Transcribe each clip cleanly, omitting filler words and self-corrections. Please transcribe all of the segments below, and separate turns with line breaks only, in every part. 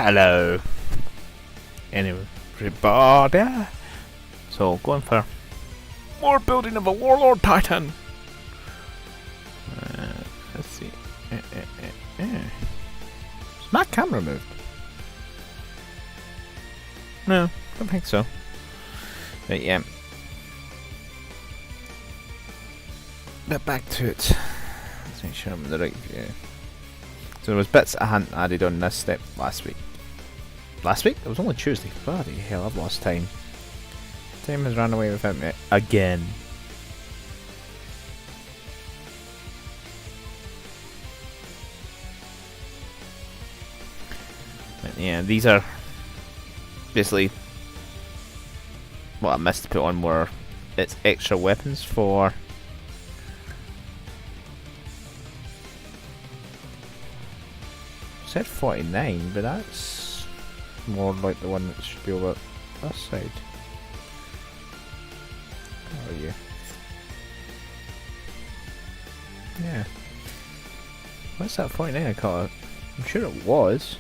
Hello. Anyway, everybody. So, going for more building of a warlord titan. Let's see. Is my camera moved? No, don't think so. But yeah. But back to it. Let's make sure I'm in the right view. So there was bits I hadn't added on this step last week. Last week? It was only Tuesday. Bloody hell, I've lost time. Time has run away without me again. But yeah, these are basically what I missed to put on were its extra weapons for said 49, but that's more like the one that should be over this side. How are you? Yeah. What's that 49 I call it? I'm sure it was.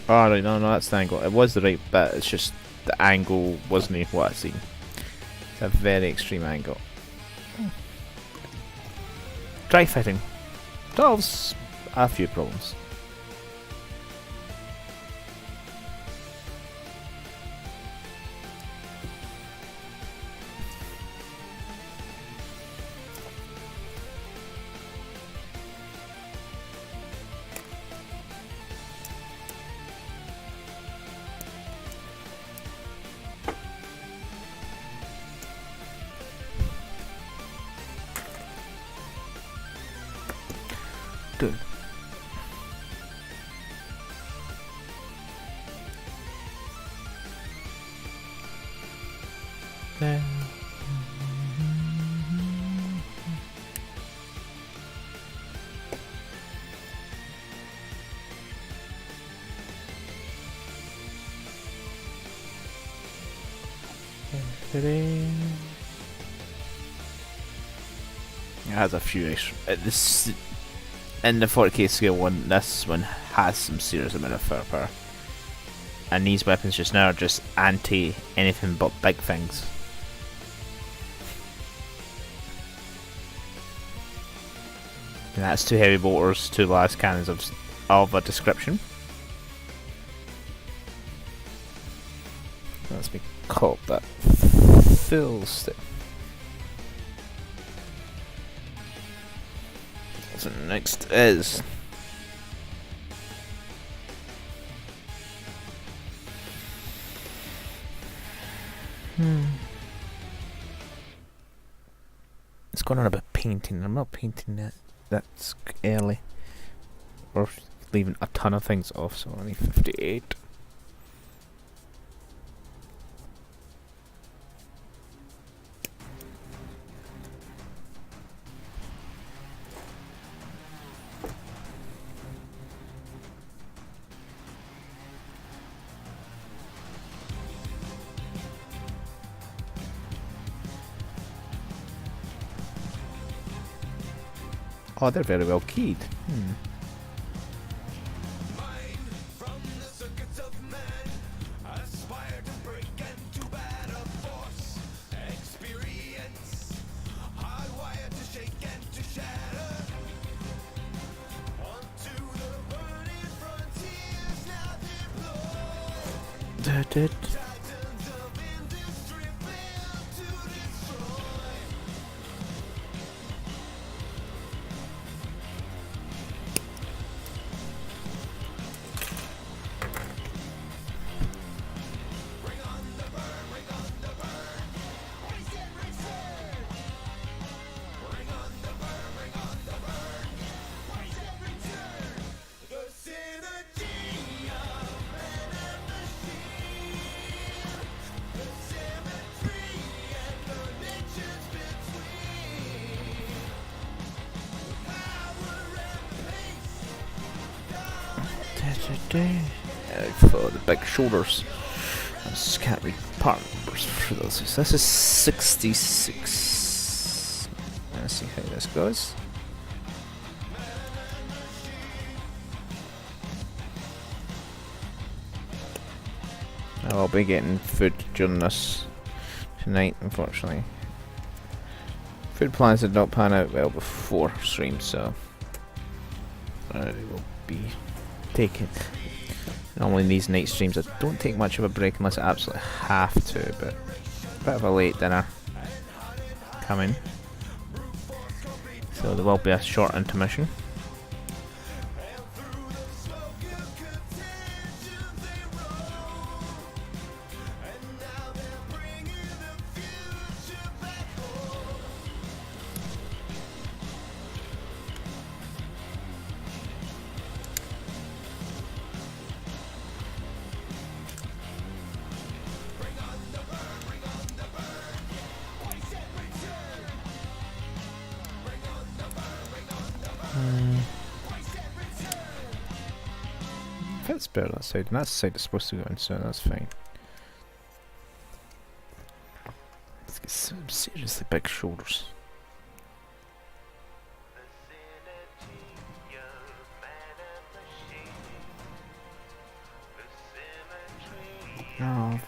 Oh no, that's the angle. It was the right bit, it's just the angle wasn't what I seen. It's a very extreme angle. Dry fitting solves a few problems. Dude. It has a few extra. This in the 40k scale one. This one has some serious amount of firepower, and these weapons just now are just anti anything but big things. And that's 2 heavy bolters, 2 blast cannons of a description. Let's be caught that full stick. So next is it's going on about painting. I'm not painting that. That's early. Or leaving a ton of things off, so only 58. Oh, they're very well keyed. For the big shoulders. I just can't read part numbers for those. So this is 66. Let's see how this goes. I'll be getting food during this tonight, unfortunately. Food plans did not pan out well before stream, so I will be taking. Normally in these night streams I don't take much of a break unless I absolutely have to, but a bit of a late dinner coming, so there will be a short intermission. Fits better that side, and that's the side it's supposed to go in, so that's fine. Let's get some seriously big shoulders. Oh.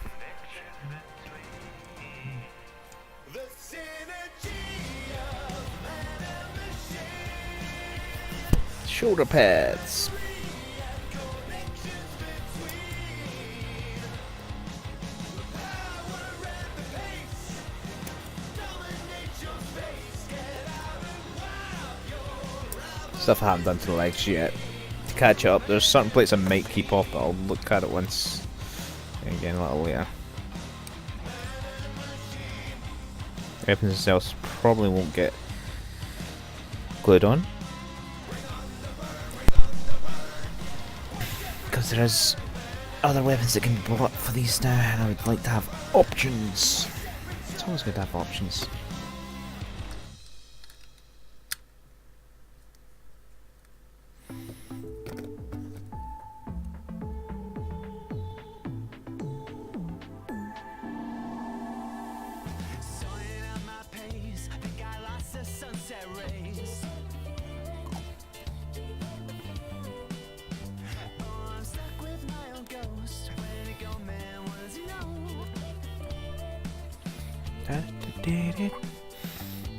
Shoulder pads. Stuff I haven't done to the legs yet. To catch up, there's certain places I might keep off, but I'll look at it once again a little later. Weapons themselves probably won't get glued on, because there is other weapons that can be bought for these now, and I would like to have options. It's always good to have options.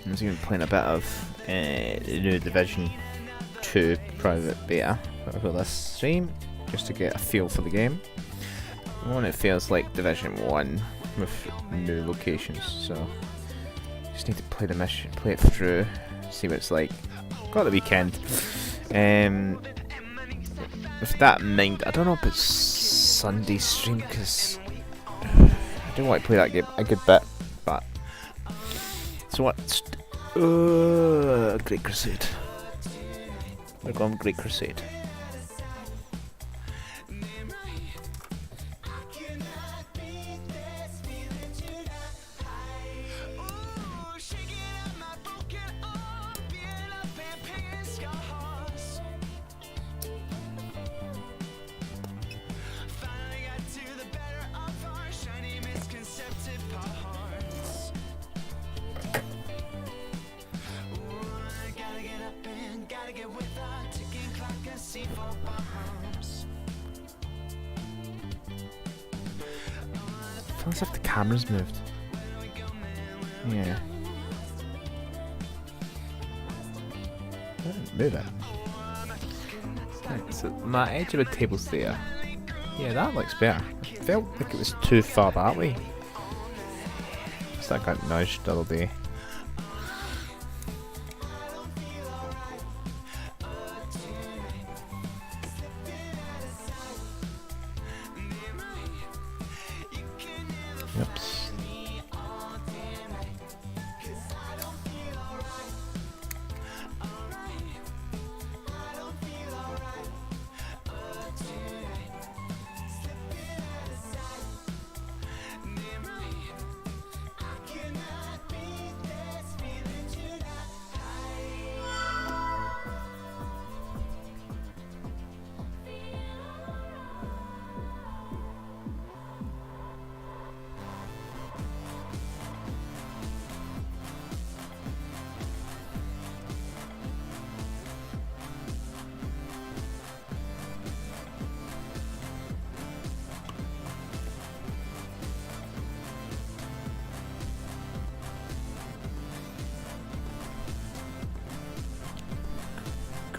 I'm just going to be playing a bit of the new Division 2 private beta for this stream, just to get a feel for the game. One, it feels like Division 1 with new locations, so just need to play the mission, play it through, see what it's like. Got the weekend. With that in mind, I don't know if it's Sunday stream, because I do want to play that game a good bit, but so what? Great Crusade. We're going Great Crusade. As if the camera's moved. Yeah. I didn't move it. Right, so my edge of the table's there. Yeah, that looks better. It felt like it was too far that way. So that got nudged a little bit. Oops.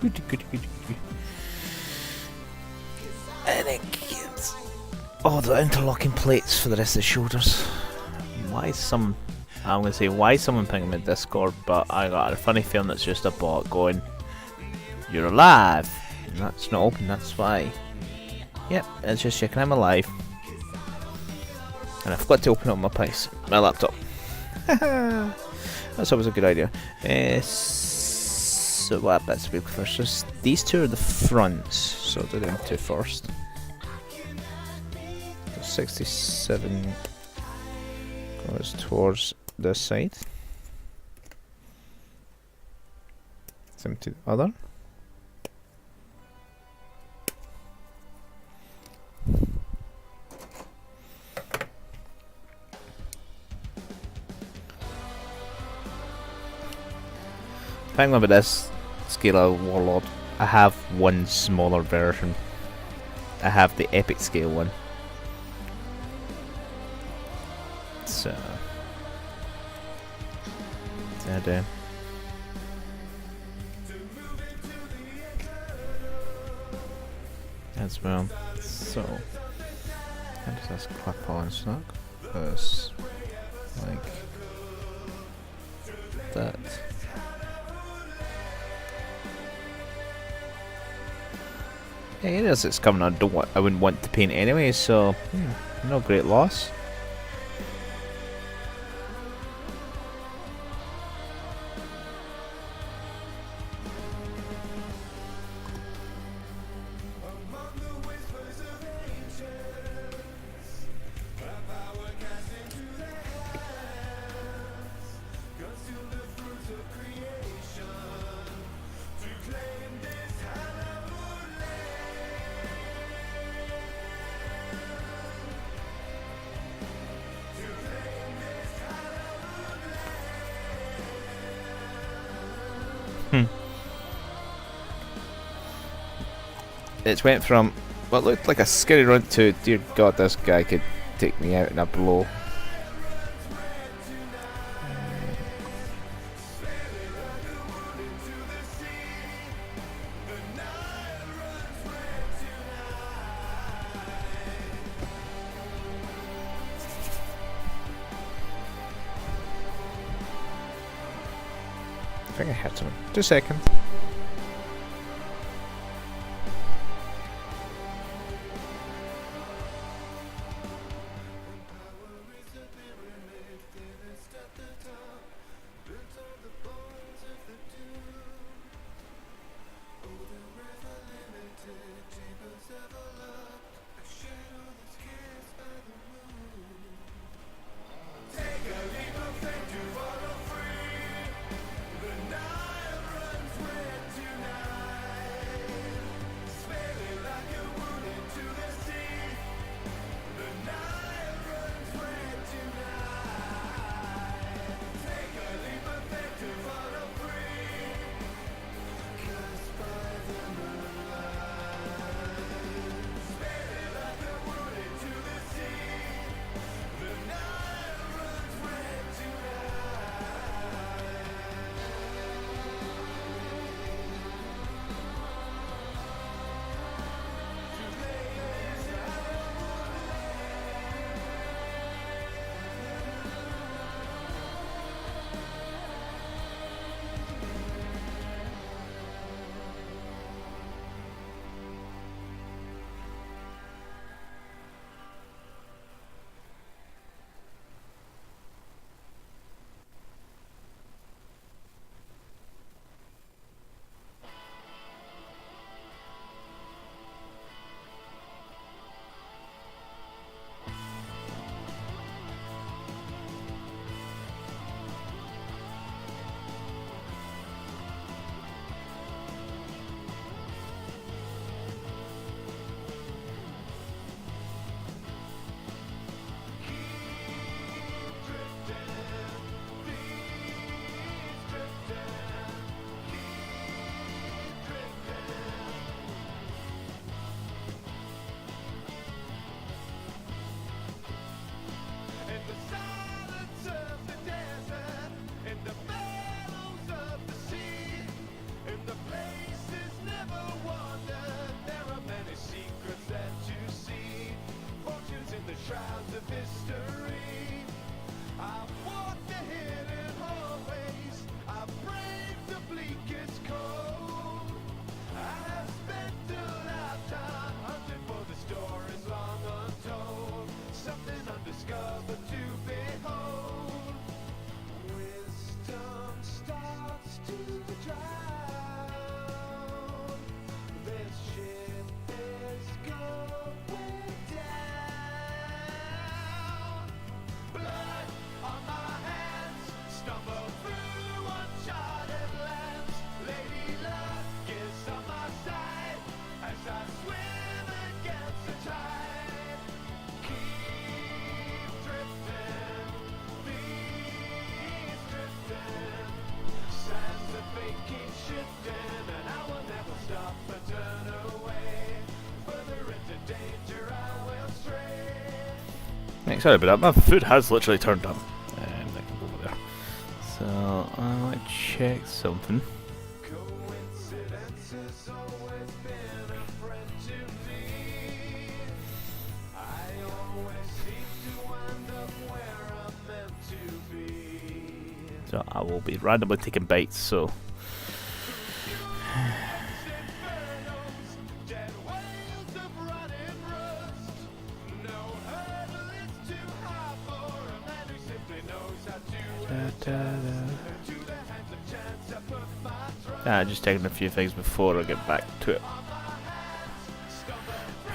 Goody, goody, goody, goody. And it gives... Oh, the interlocking plates for the rest of the shoulders. Why some... I'm going to say why someone pinged me in Discord, but I got a funny feeling it's just a bot going, "You're alive!" And that's not open, that's why. Yep, it's just checking I'm alive. And I forgot to open up my laptop. That's always a good idea. So what bits we go first? Just these two are the fronts, so I'll do them two first. So 67 goes towards this side. 70 the other. Thing about this scale of warlord, I have one smaller version. I have the epic scale one. So I do. As well. So how does this clip on snug? This like that. Yeah, it is. It's coming. I wouldn't want to paint anyway, so no great loss. It went from what looked like a scary run to, dear God, this guy could take me out in a blow. I think I hit him. 2 seconds. Right, sorry about that. My food has literally turned up. I can go over there. So I want to check something. So I will be randomly taking bites, so just taking a few things before I get back to it.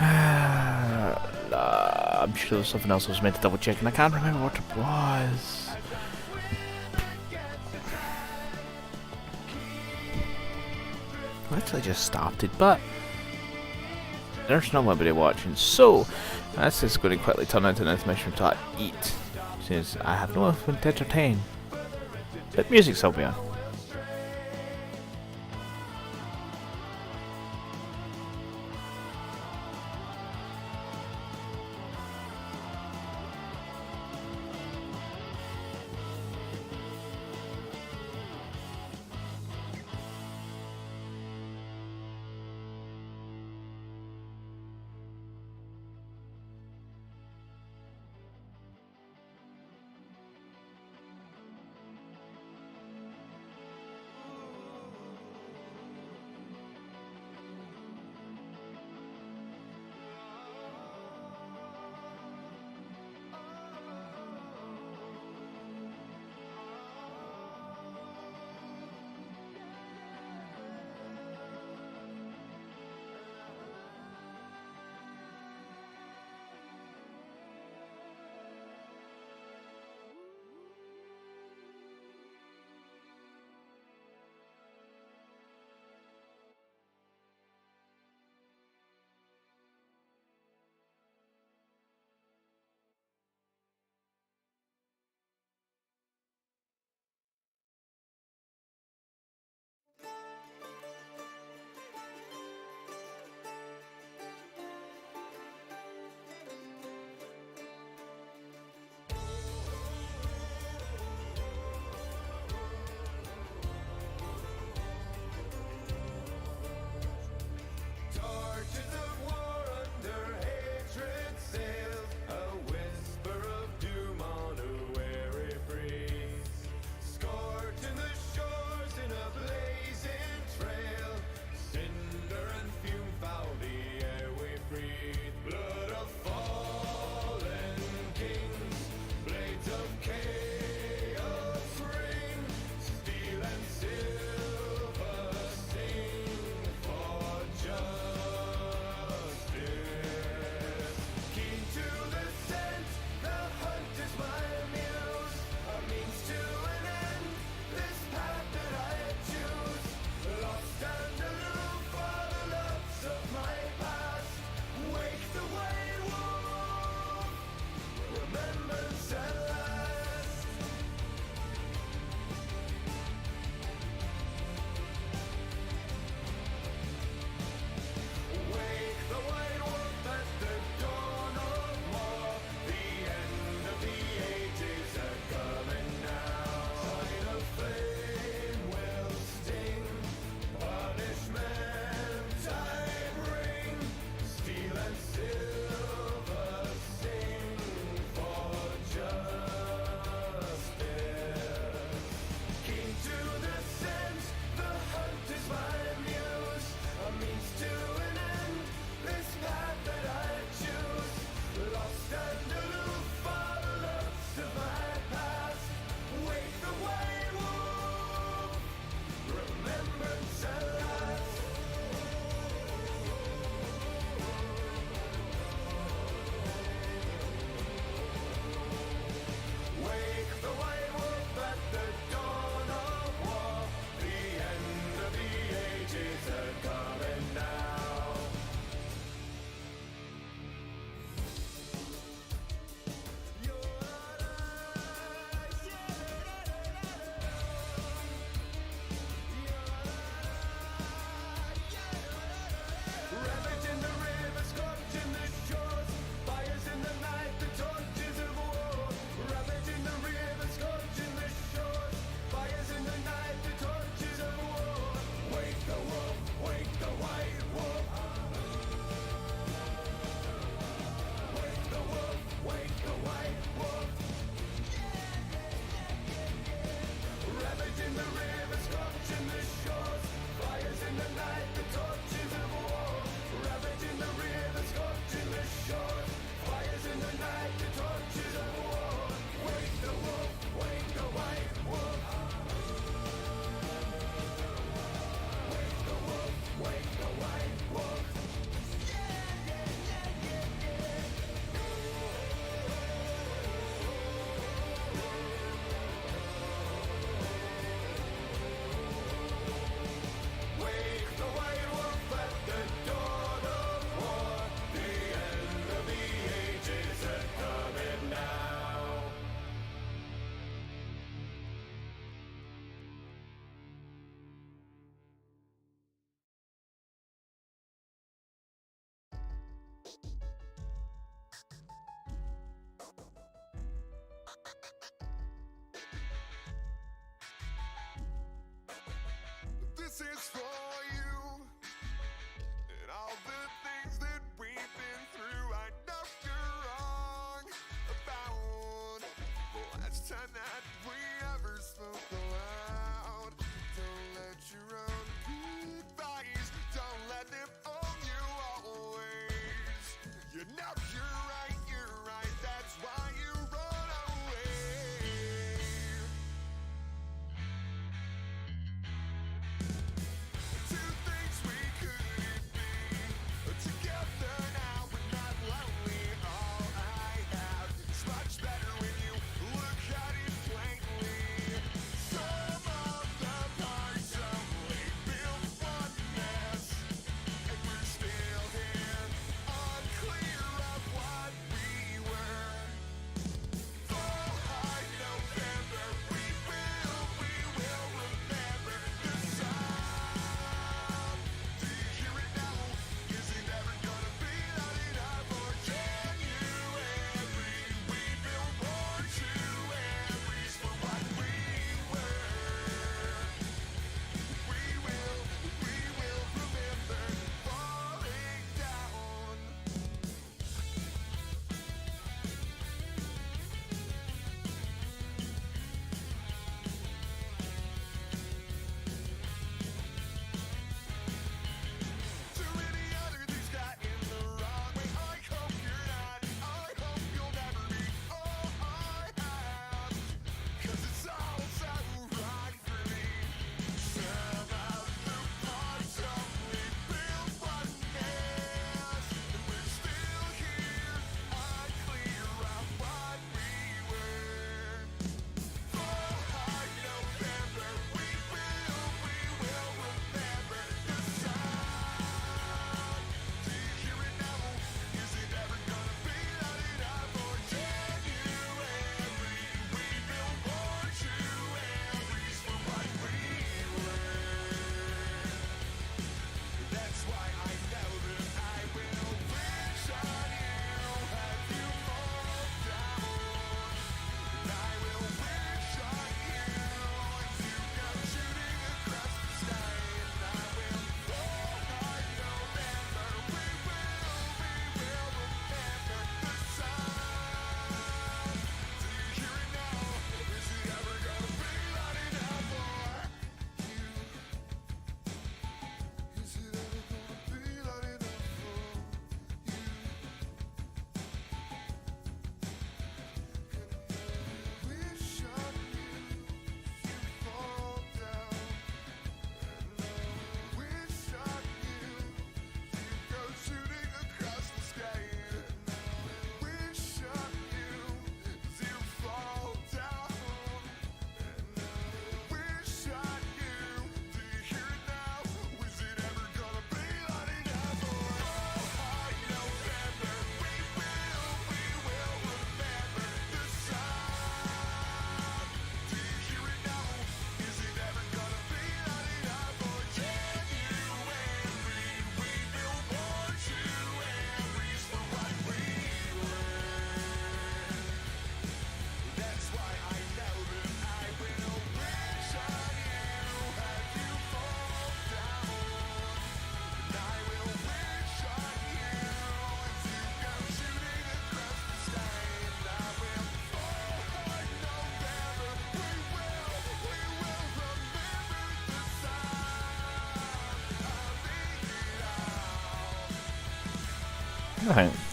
I'm sure there's something else I was meant to double check and I can't remember what it was. I actually just started, but there's nobody watching, so that's just going to quickly turn into an intermission until I eat, since I have no one to entertain. But music's still be on.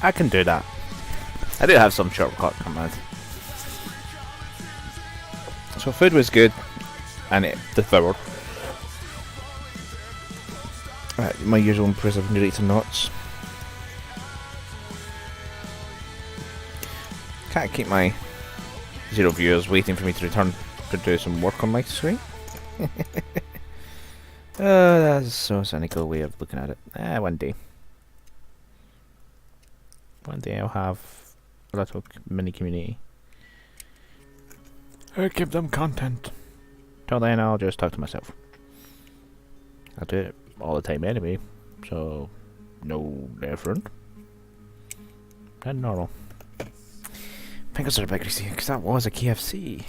I can do that. I do have some shortcut command. So food was good, and it devoured. Right, my usual impressive narrator knots. Can't keep my 0 viewers waiting for me to return to do some work on my screen. Oh, that's so cynical way of looking at it. One day. One day I'll have a little mini community. I'll give them content. Till then I'll just talk to myself. I do it all the time anyway, so no different than normal. Fingers are a bit greasy, because that was a KFC.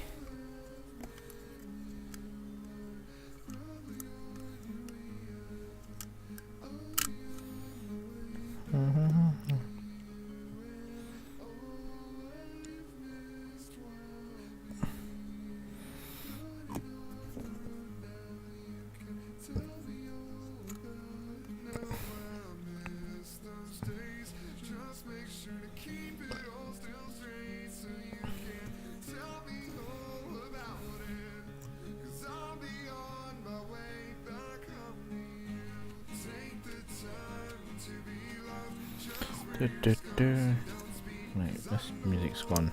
Right, this music's gone.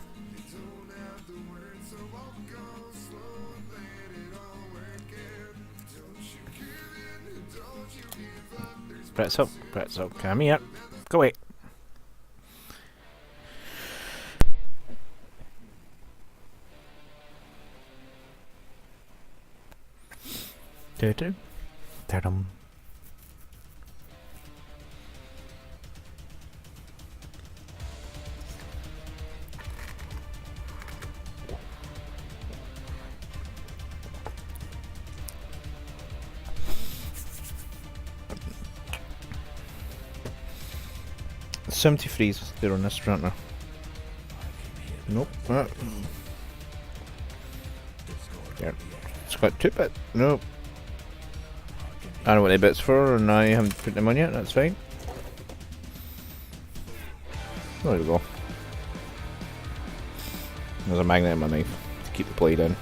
Pretzel, come here. Go away. Ta-dum. $73 there on this right now. Nope. Yeah. It's got 2 bits. Nope. I don't know what the bits for, and I haven't put them on yet. That's fine. There we go. There's a magnet in my knife to keep the blade in.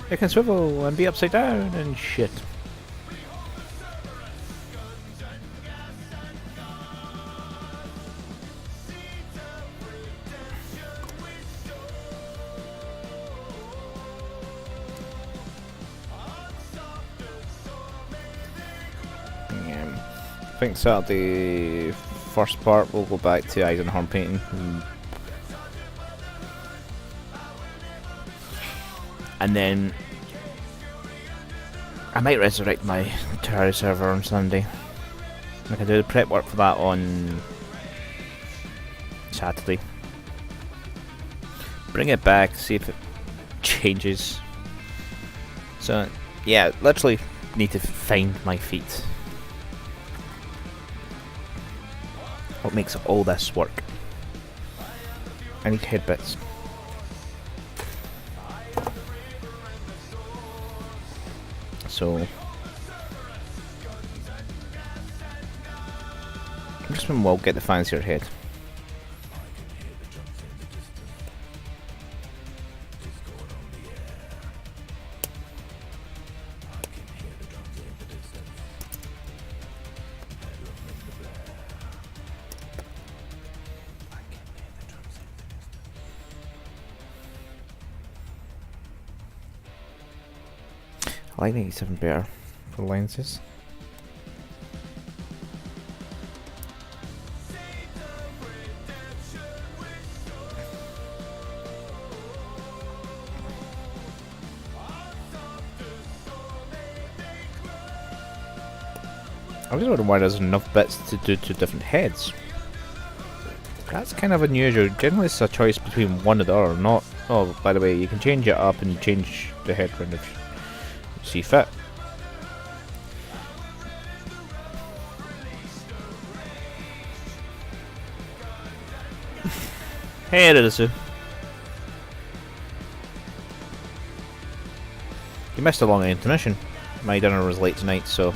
It can swivel and be upside down and shit. I think Saturday first part we'll go back to eyes and horn painting. And then I might resurrect my Terraria server on Sunday. I can do the prep work for that on Saturday. Bring it back, see if it changes. So yeah, literally need to find my feet. What makes all this work? I need head bits. So just when we'll get the fancier head. I like 87 better for lenses. I was wondering why there's enough bits to do 2 different heads. That's kind of unusual. Generally it's a choice between one or the other, not... Oh, by the way, you can change it up and change the head round if you see fit. Hey, Ridisu. You missed a long intermission. My dinner was late tonight, so...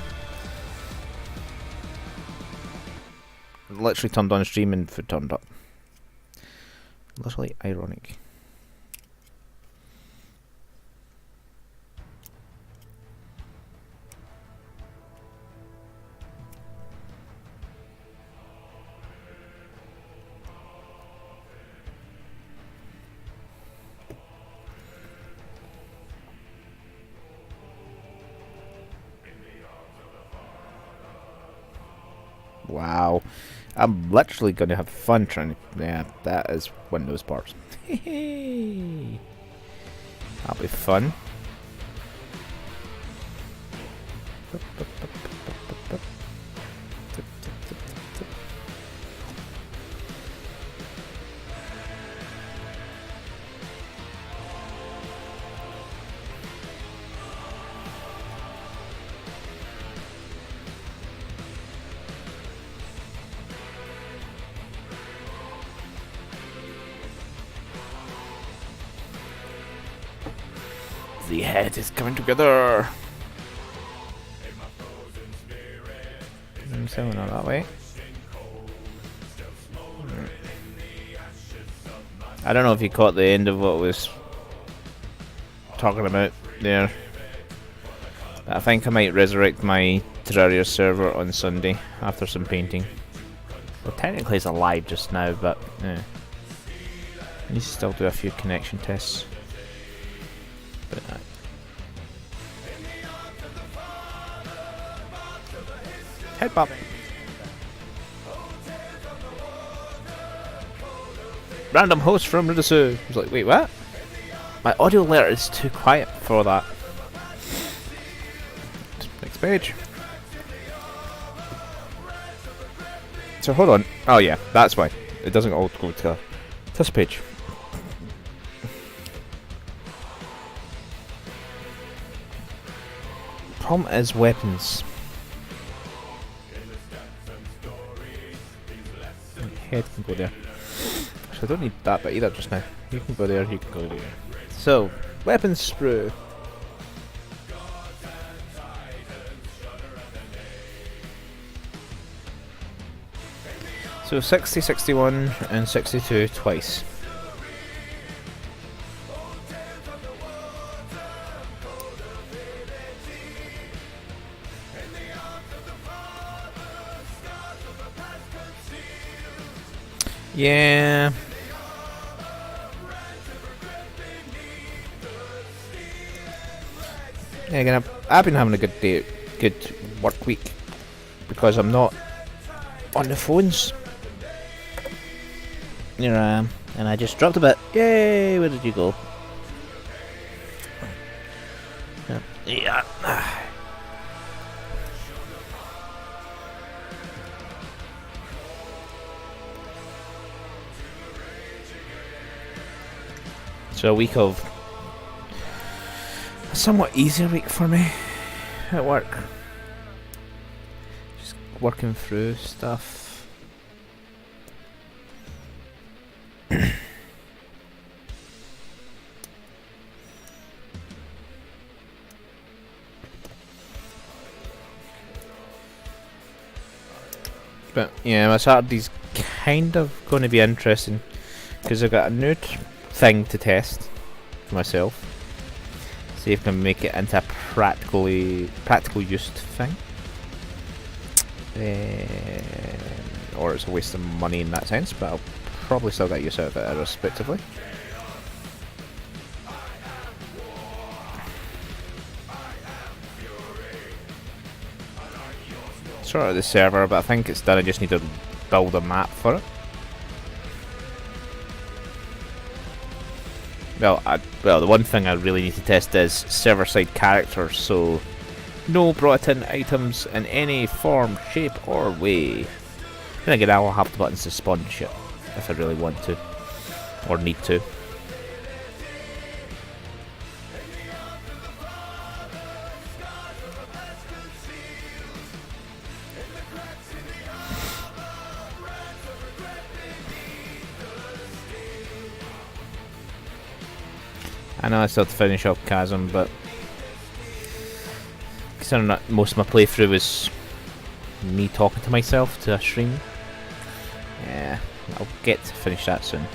I literally turned on stream and food turned up. Literally ironic. Wow. I'm literally going to have fun trying to... Yeah, that is one of those parts. That'll be fun. The head is coming together. I'm selling on that way. I don't know if you caught the end of what I was talking about there. I think I might resurrect my Terraria server on Sunday after some painting. Well, technically it's alive just now, but yeah. I need to still do a few connection tests. But head bop. Random host from Ridisu. I was like, wait, what? My audio layer is too quiet for that. Next page. So hold on. Oh yeah, that's why. It doesn't all go together. This page. Problem is weapons. Head can go there. So I don't need that bit either just now. You can go there, you can go there. So, weapons sprue. So 60, 61 and 62 twice. Yeah. Yeah, again, I've been having a good day, good work week because I'm not on the phones. Here I am, and I just dropped a bit. Yay! Where did you go? Yeah. So a week of a somewhat easier week for me at work. Just working through stuff. But yeah, my Saturday's kind of going to be interesting because I've got a new thing to test for myself. See if I can make it into a practical used thing. Or it's a waste of money in that sense, but I'll probably still get use out of it irrespectively. Sort of the server, but I think it's done. I just need to build a map for it. Well, the one thing I really need to test is server-side characters, so no brought-in items in any form, shape, or way. Then again, I will have the buttons to spawn shit. if I really want to or need to. I know I still have to finish up Chasm, but considering that most of my playthrough was me talking to myself to a stream, yeah, I'll get to finish that soon.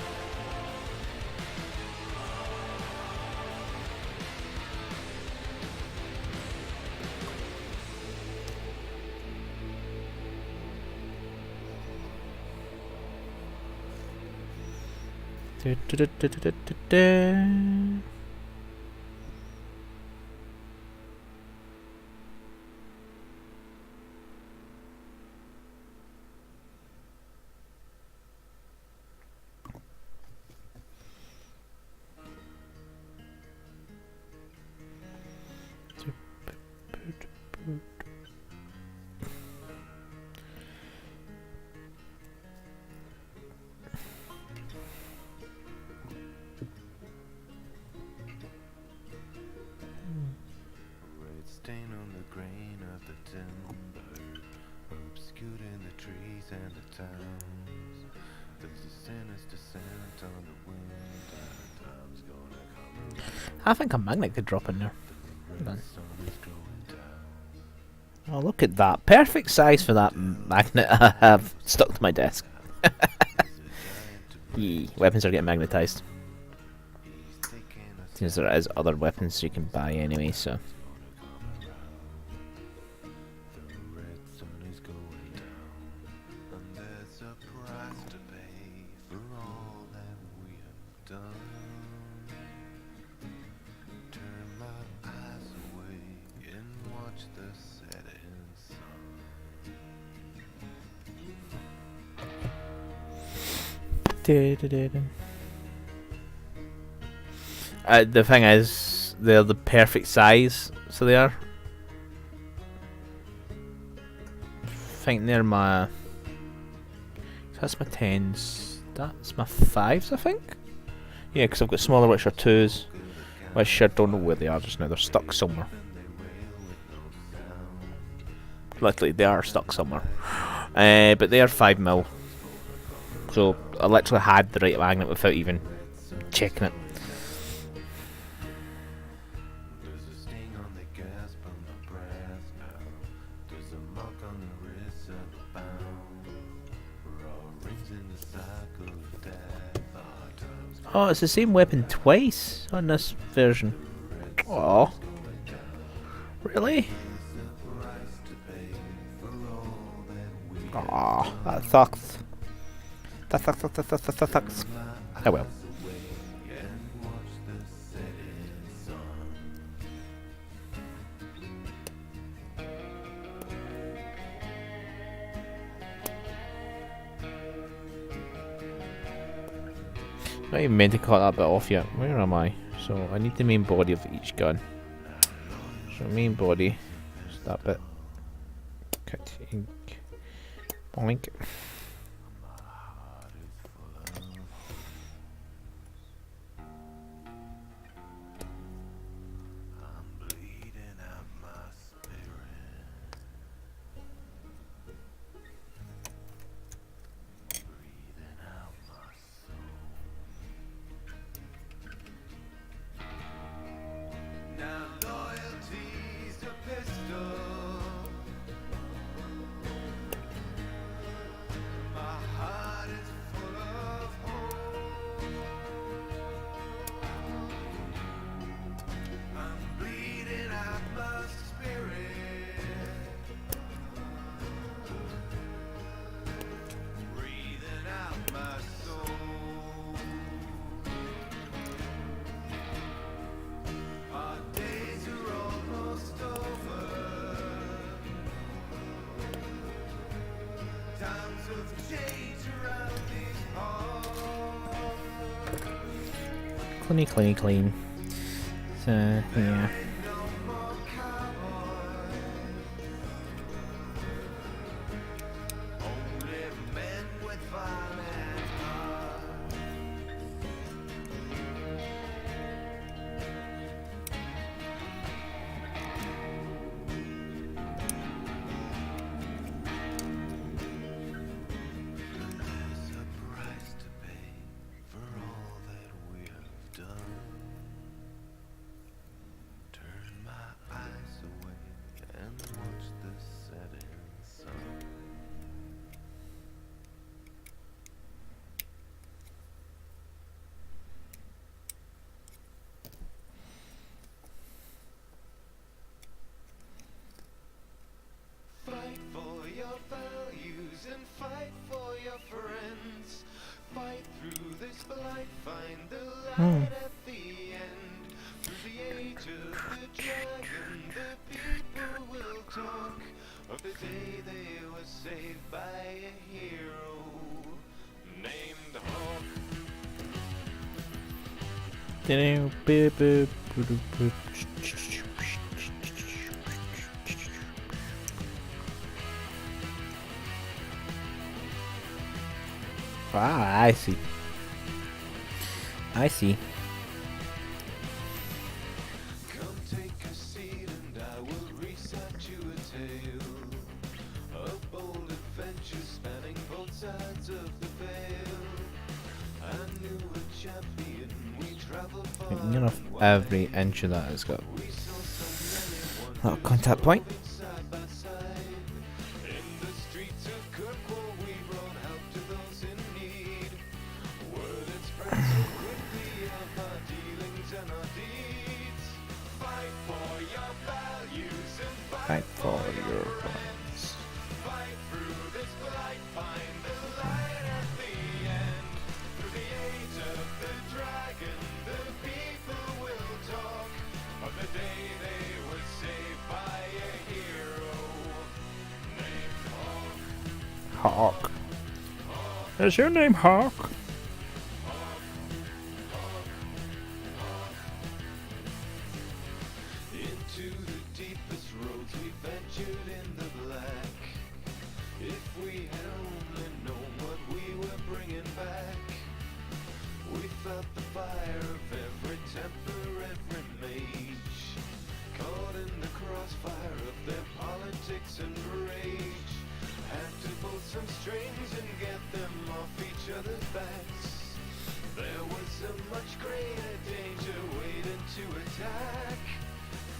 I think a magnet could drop in there. Oh, look at that. Perfect size for that magnet I have stuck to my desk. Weapons are getting magnetized. Seems there is other weapons you can buy anyway, so. The thing is, they're the perfect size, so they are. I think they're my. That's my 10s. That's my 5s, I think. Yeah, because I've got smaller, which are 2s, which I don't know where they are just now. They're stuck somewhere. Literally, they are stuck somewhere. But they are 5mm. So I literally had the right magnet without even checking it. Oh, it's the same weapon twice on this version. Oh, really? Oh, that sucks. That sucks. Oh well. Not even meant to cut that bit off yet. Where am I? So I need the main body of each gun. So main body, just that bit. Cut ink. Boink. Clean. So, yeah. Hmm.
Of the day they were saved by a hero named Hawk.
Ah, I see. I see.
Come take a seat and I will recite you a tale of bold adventures spanning both sides of the veil. I knew a champion, we traveled far
You know,
and wide.
every inch of that has got
We saw so many
a contact point.
side by side. In the streets of Kirkwall we brought help to those in need. Word had spread so quickly of our dealings and our deeds. Fight for your values and
Fight for your
friends. Fight through this blight, find the light at the end. Through the age of the dragon, the people will talk of the day they were saved by a hero named Hawk.
Hawk. Is your name Hawk?
Into the deepest roads we ventured in the black. If we had only known what we were bringing back. We felt the fire of every temper, every mage, caught in the crossfire of their politics and rage. Had to pull some strings and get them off each other's backs. There was a much greater danger waiting to attack.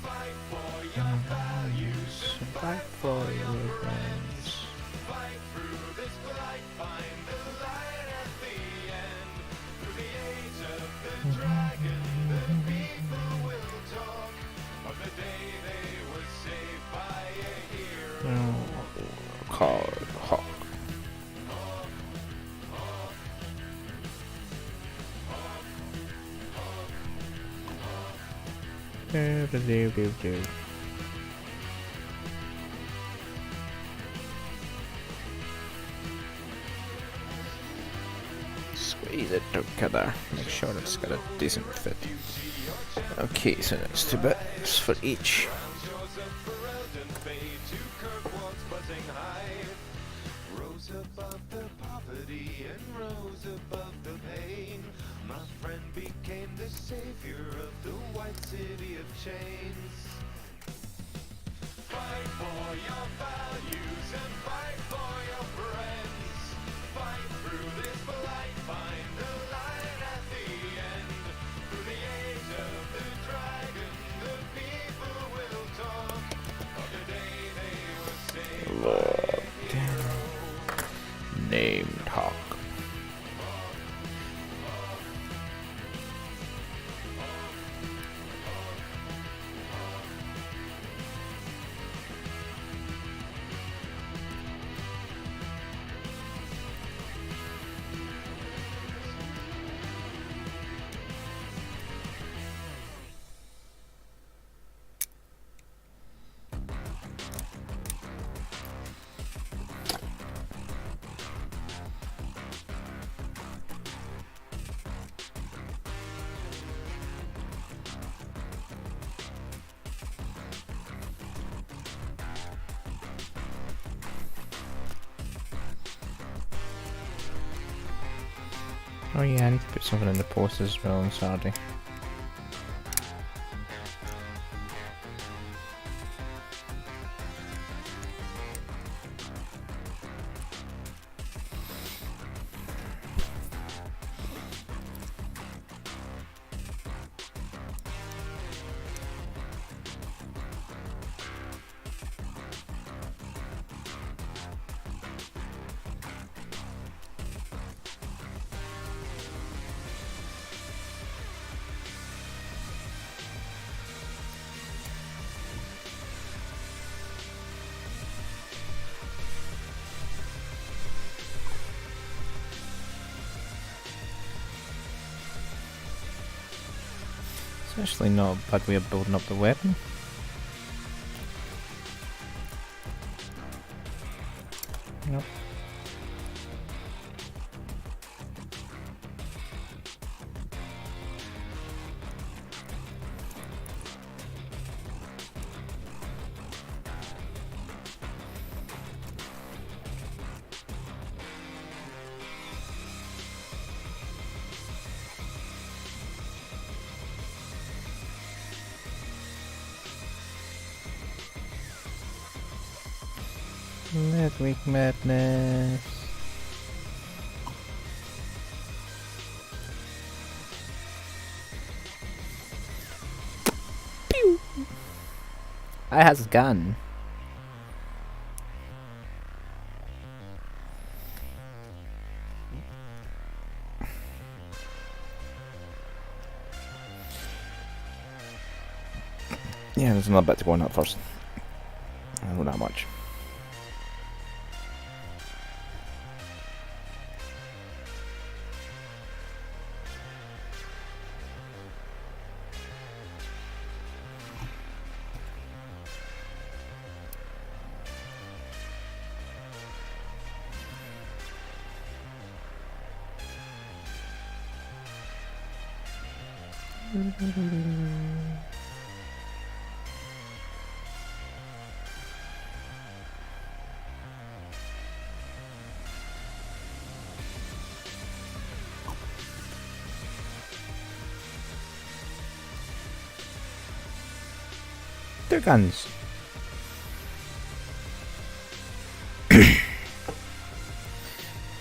Fight for your values and
Fight for your friends.
fight through this blight, find the light at the end. Through the age of the dragon, the people will talk of the day they were saved by a hero.
Called Hawk. Do. Squeeze it together. Make sure it's got a decent fit. Okay, so that's 2 bits for each.
Shores of Ferelden fade to Kirkwall's buzzing high. Rose above the poverty and rose above the pain. My friend became the savior of the white city of chains. Fight for your values and fight for your friends. Fight through this blight, find the light at the end. Through the age of the dragon, the people will talk of the day they were saved by a hero.
Named Hawk. Oh yeah, I need to put something in the post as well on Saturday. It's actually not a bad way of building up the weapon. Yep. Midweek Madness. Pew! I has a gun. Yeah, there's another bit to go on that first. I don't know that much. Their guns.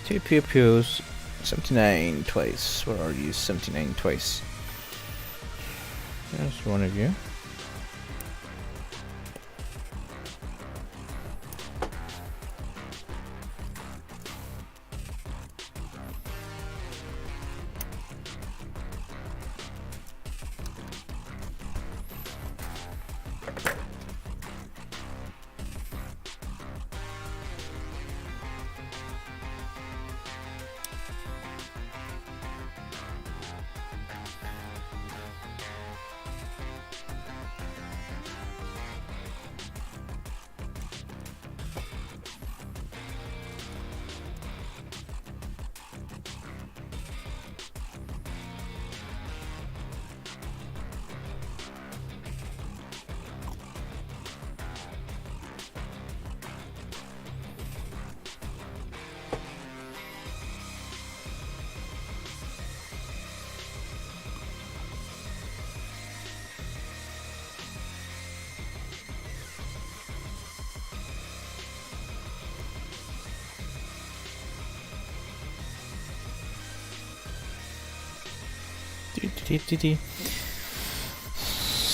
Two pew pews. 79 twice. Where are you? 79 twice. There's one of you.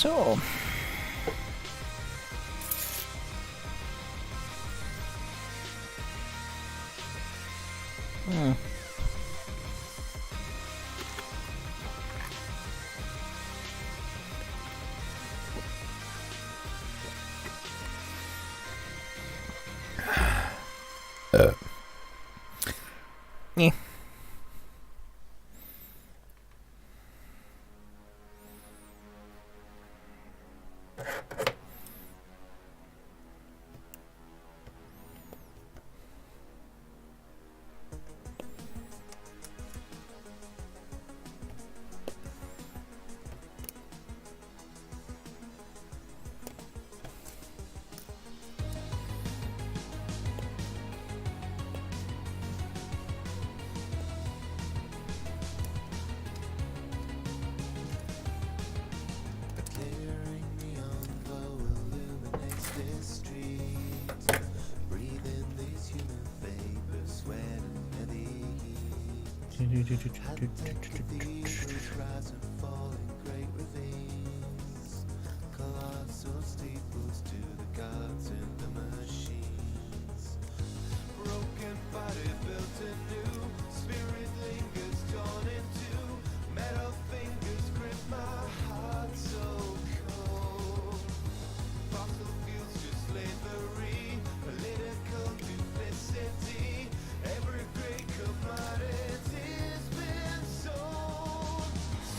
So. Yeah.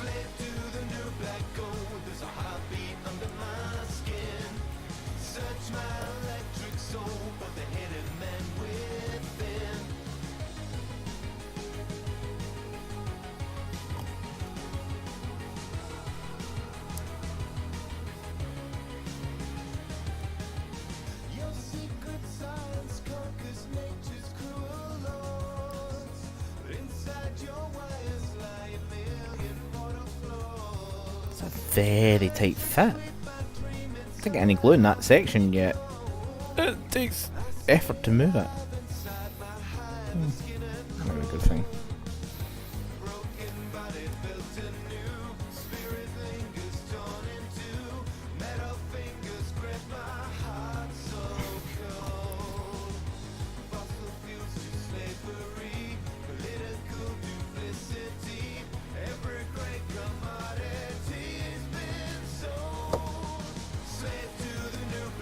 Slave to the new black gold.
very tight fit. Don't get any glue in that section yet. It takes effort to move it. Not a good thing.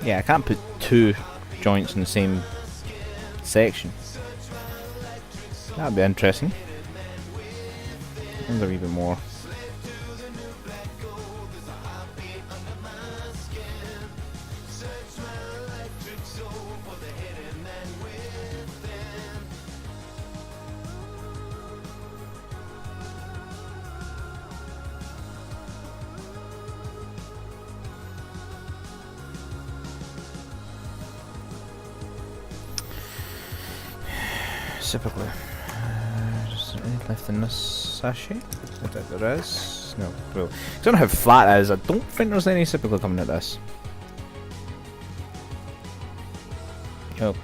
Yeah, I can't put two joints in the same section. That'd be interesting. And a wee bit more. Super glue. Is there any left in this sachet? I doubt there is. No, well, I don't know how flat it is. I don't think there's any super glue coming at this. Nope.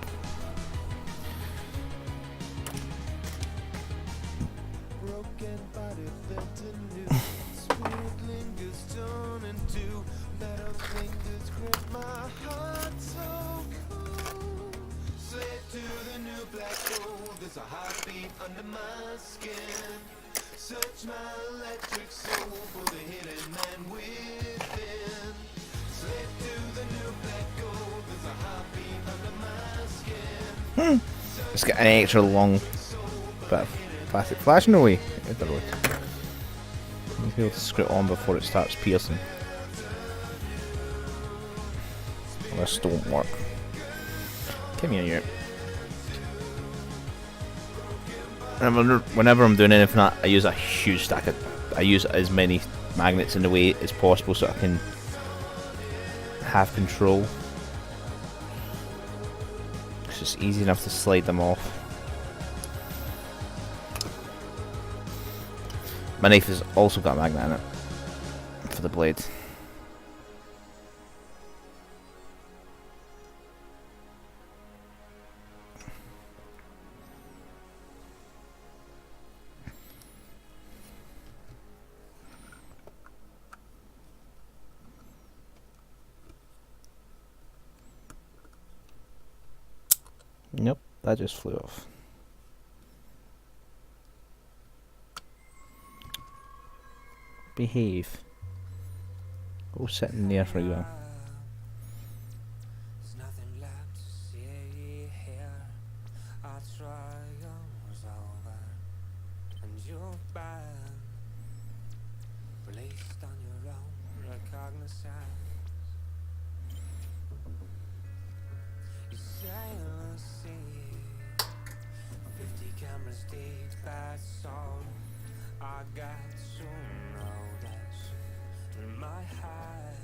There's a heartbeat under my skin. Search my electric soul for the hidden man within. Slave to the new black gold. There's a heartbeat under my skin.
It's got an extra long bit of plastic flashing away. Hit the road. You'll be able to screw it on before it starts piercing. Well, this don't work. Give me a year. Whenever I'm doing anything like that, I use a huge stack of... I use as many magnets in the way as possible so I can have control. It's just easy enough to slide them off. My knife has also got a magnet in it for the blade. Nope, that just flew off. Behave. Go sit in there for a while.
There's nothing left to see here. Our trials over, and you're banned, released on your own recognizance. You sail the sea, 50 cameras deep, that's all I got to know. That's in my head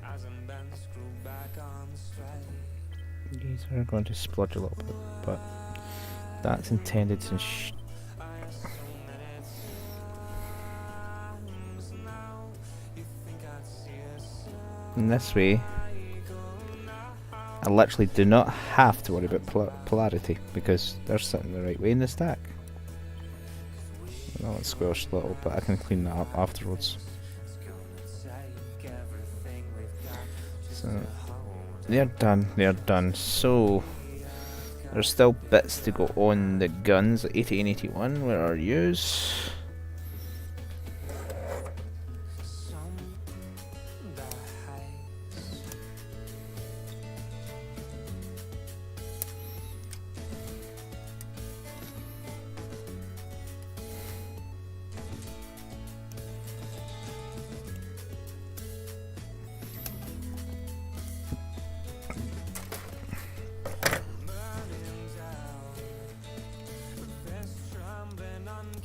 hasn't been screwed back on straight.
These are going to splodge a little bit, but that's intended to in this way, I literally do not have to worry about polarity because they're sitting the right way in the stack. That one's squished a little, but I can clean that up afterwards. So they're done. So there's still bits to go on the guns. 80 and 81, where are yous?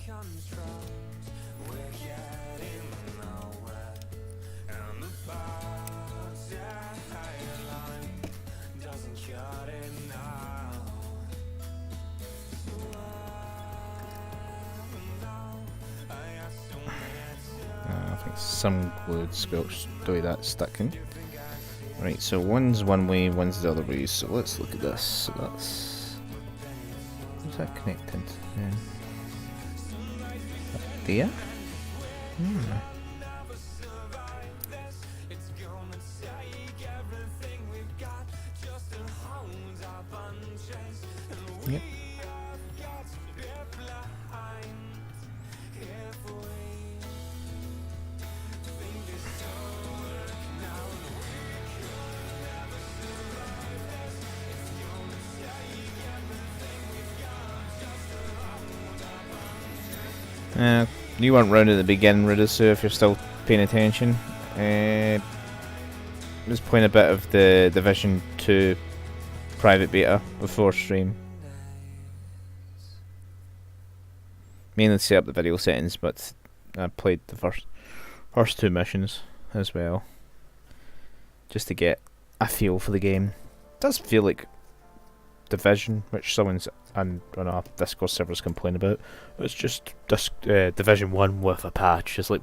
Control.
think some glued squelch the way that's sticking. Right, so one's one way, one's the other way, so let's look at this. So that's... Where's that connected? Up there? Yep. You weren't round at the beginning, Riddus, if you're still paying attention. Just playing a bit of the Division 2 private beta before stream. Mainly set up the video settings, but I played the first two missions as well, just to get a feel for the game. It does feel like Division, which someone's on our Discord servers complain about. It's just Division 1 with a patch. It's like,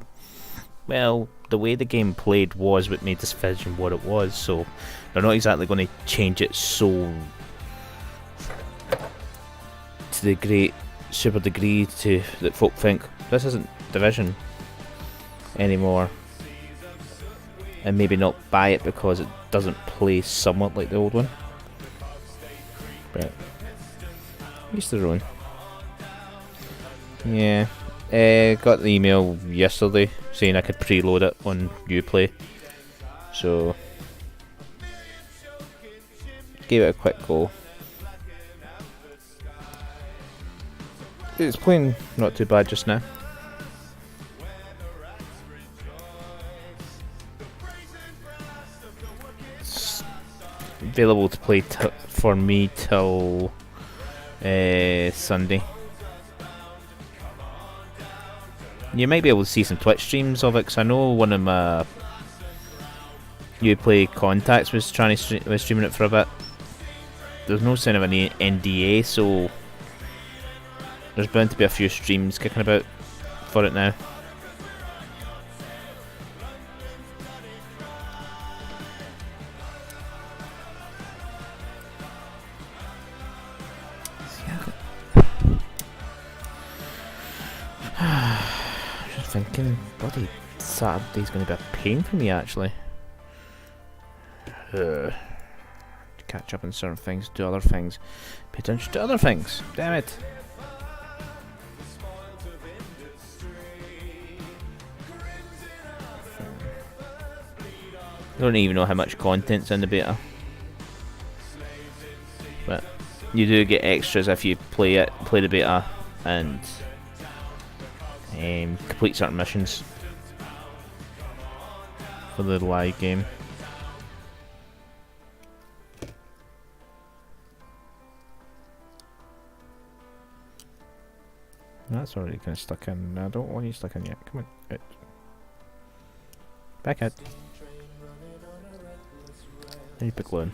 well, the way the game played was what made this Division what it was, so they're not exactly going to change it so to the great super degree to that folk think this isn't Division anymore, and maybe not buy it because it doesn't play somewhat like the old one. But each their own. Yeah, got the email yesterday saying I could preload it on Uplay, so gave it a quick go. It's playing not too bad just now. It's available to play for me till Sunday. You might be able to see some Twitch streams of it, because I know one of my Uplay contacts was trying to was streaming it for a bit. There's no sign of any NDA, so there's bound to be a few streams kicking about for it now. Just thinking, bloody Saturday's going to be a pain for me actually. Catch up on certain things, do other things, pay attention to other things. Damn it. I don't even know how much content's in the beta, but you do get extras if you play the beta and complete certain missions for the live game. That's already kind of stuck in. I don't want you stuck in yet. Come on, out. Back out. Hey, pick one.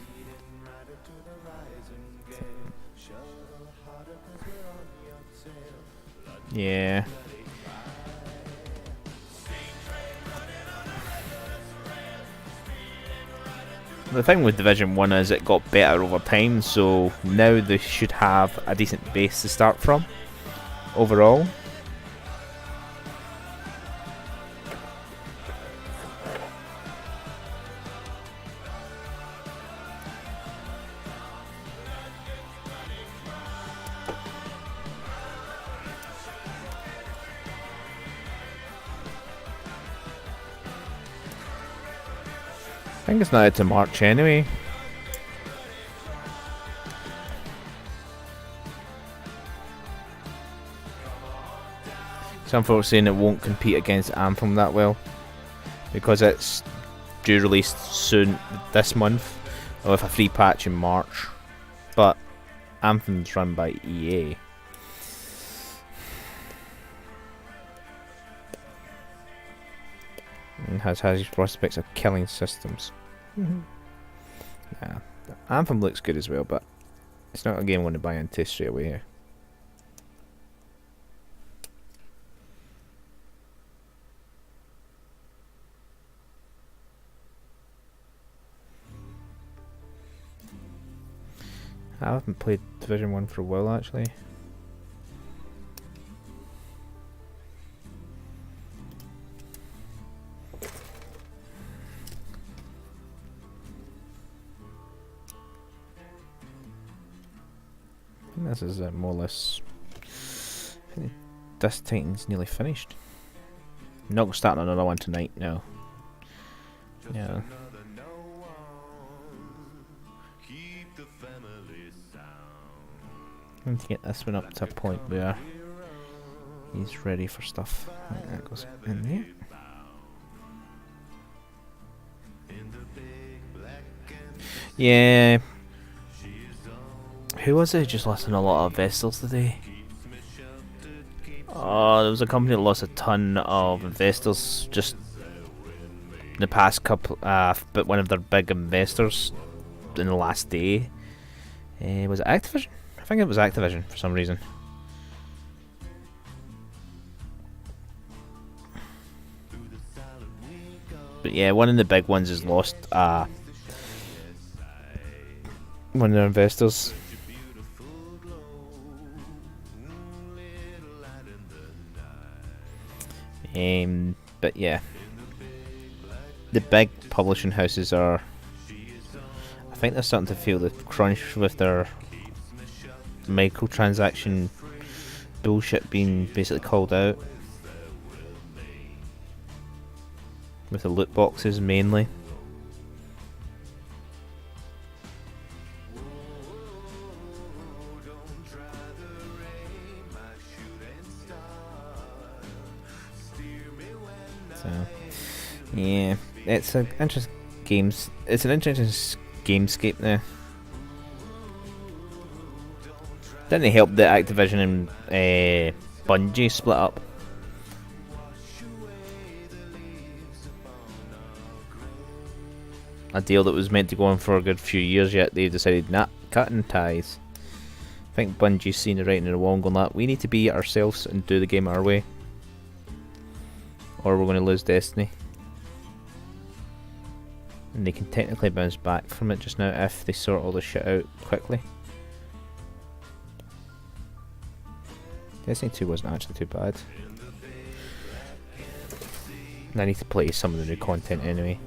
Yeah. The thing with Division 1 is it got better over time, so now they should have a decent base to start from overall. I think it's not out to March anyway. Some folks saying it won't compete against Anthem that well because it's due release soon this month, or with a free patch in March. But Anthem's run by EA. And has prospects of killing systems. Yeah, Anthem looks good as well, but it's not a game I want to buy into straight away here. I haven't played Division 1 for a while actually. I think this is more or less. I think this Titan's nearly finished. I'm not starting another one tonight, no. Yeah. I need to get this one up to a point where he's ready for stuff. Right, that goes in there. Yeah. Who was it who just lost a lot of vessels today? Oh, there was a company that lost a ton of investors just in the past couple, but one of their big investors in the last day. Was it Activision? I think it was Activision for some reason. But yeah, one of the big ones has lost one of their investors. But yeah, the big publishing houses are, I think they're starting to feel the crunch with their microtransaction bullshit being basically called out. With the loot boxes mainly. So, yeah, it's an interesting It's an interesting gamescape now. Didn't it help that Activision and Bungie split up? A deal that was meant to go on for a good few years, yet they decided, nah, cutting ties. I think Bungie's seen the writing on the wall and going like, we need to be ourselves and do the game our way, or we're going to lose Destiny. And they can technically bounce back from it just now if they sort all this shit out quickly. Destiny 2 wasn't actually too bad. And I need to play some of the new content anyway.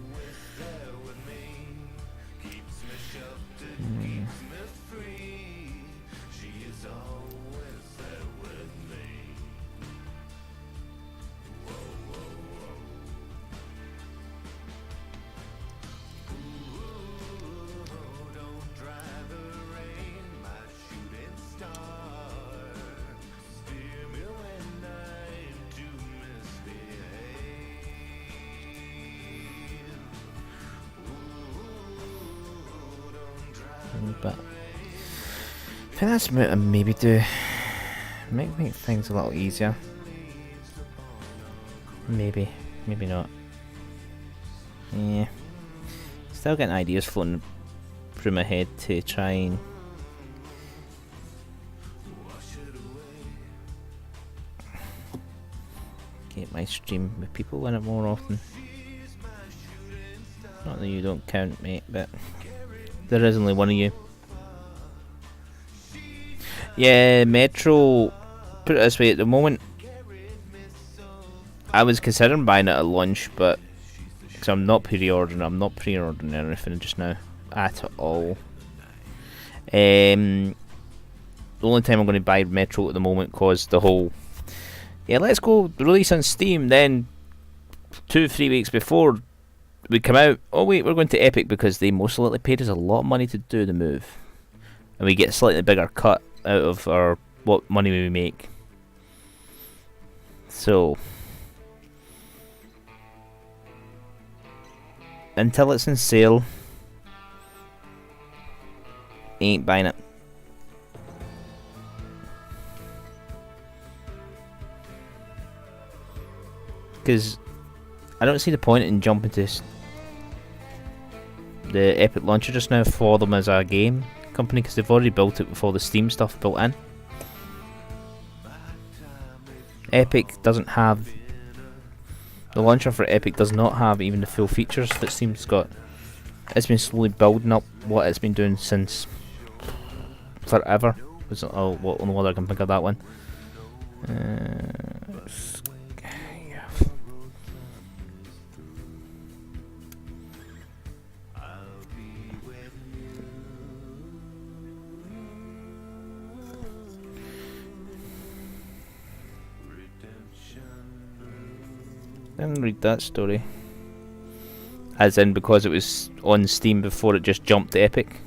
But I think that's what I maybe do. Make things a little easier. Maybe not. Yeah. Still getting ideas floating through my head to try and get my stream with people in it more often. Not that you don't count, mate, but there is only one of you. Yeah, Metro, put it this way, at the moment I was considering buying it at launch, but because I'm not pre-ordering anything just now at all. The only time I'm going to buy Metro at the moment, cause the whole, yeah, let's go release on Steam, then 2-3 weeks before we come out, oh wait, we're going to Epic because they most likely paid us a lot of money to do the move, and we get a slightly bigger cut out of our what money we make. So until it's in sale, ain't buying it. Because I don't see the point in jumping to the Epic launcher just now for them as a game company, because they've already built it with all the Steam stuff built in. Epic doesn't have, the launcher for Epic does not have even the full features that Steam's got. It's been slowly building up what it's been doing since forever. Was the only one I can think of that one. Yeah. Didn't read that story. As in because it was on Steam before it just jumped to Epic.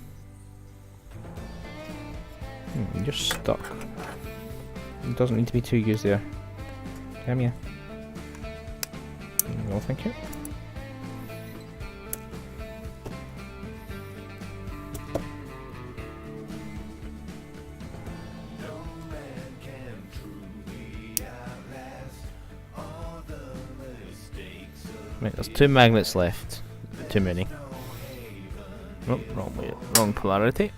You're stuck. It doesn't need to be 2 years there. Damn ya. No, thank you. Right, there's 2 magnets left. Too many. Oh, wrong way, wrong polarity.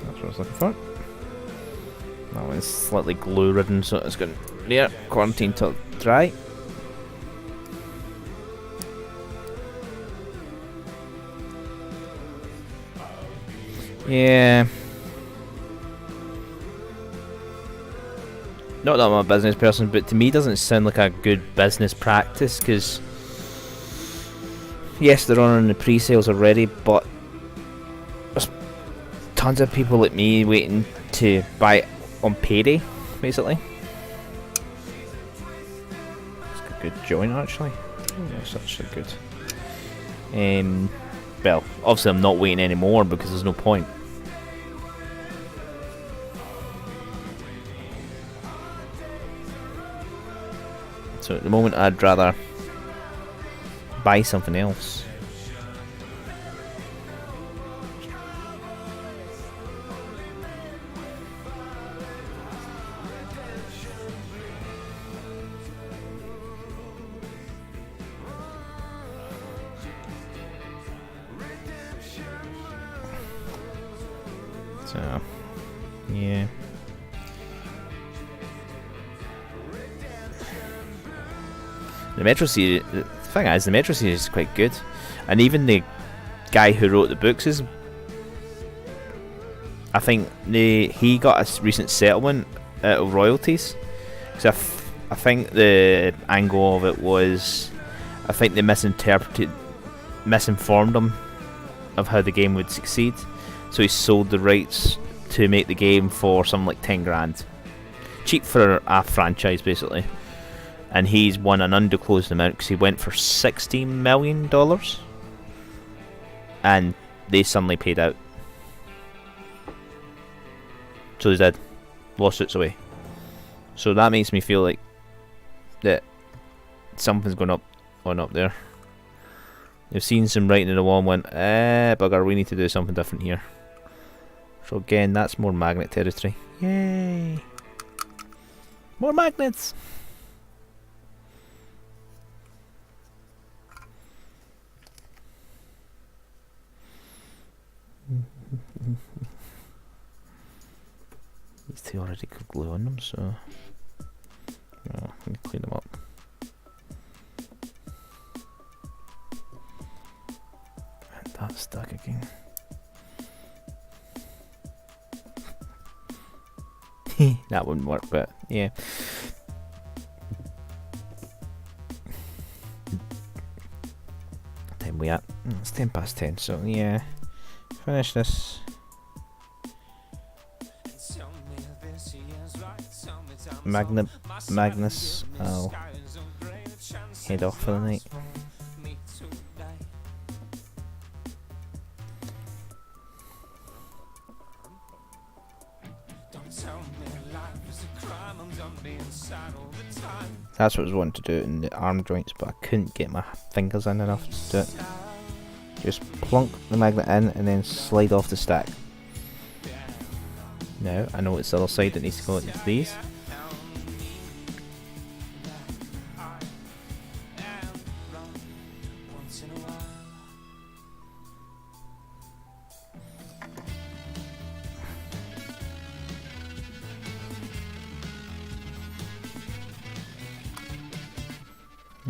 That's what I was looking for. That one's slightly glue ridden, so it's going near quarantine till dry. Yeah. Not that I'm a business person, but to me it doesn't sound like a good business practice, because yes, they're on the pre-sales already, but there's tons of people like me waiting to buy it on payday, basically. It's a good joint, actually. Yeah, such a good. Well, obviously I'm not waiting anymore because there's no point. So at the moment I'd rather buy something else. So, yeah. The Metro series, the thing is, the Metro series is quite good, and even the guy who wrote the books is, I think he got a recent settlement out of royalties. So I think the angle of it was, I think they misinformed him of how the game would succeed. So he sold the rights to make the game for something like 10 grand. Cheap for a franchise, basically. And he's won an undisclosed amount because he went for $16 million. And they suddenly paid out. So he's dead. Lawsuits away. So that makes me feel like that something's going on up there. They've seen some writing in the wall and went, bugger, we need to do something different here. So again, that's more magnet territory. Yay! More magnets! These two already got glue on them, so I can clean them up. And that's stuck again. That wouldn't work, but yeah. Time we at? It's 10 past 10, so yeah. Finish this. Magnus, I'll head off for the night. That's what I was wanting to do in the arm joints, but I couldn't get my fingers in enough to do it. Just plunk the magnet in and then slide off the stack. Now I know it's the other side that needs to go into these.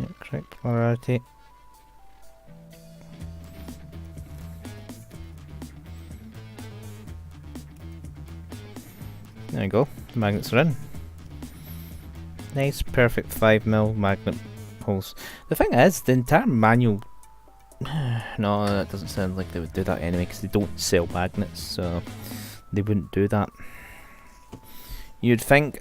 Yeah, correct polarity. There you go, the magnets are in. Nice, perfect 5mm magnet holes. The thing is, the entire manual... no, that doesn't sound like they would do that anyway, because they don't sell magnets, so they wouldn't do that. You'd think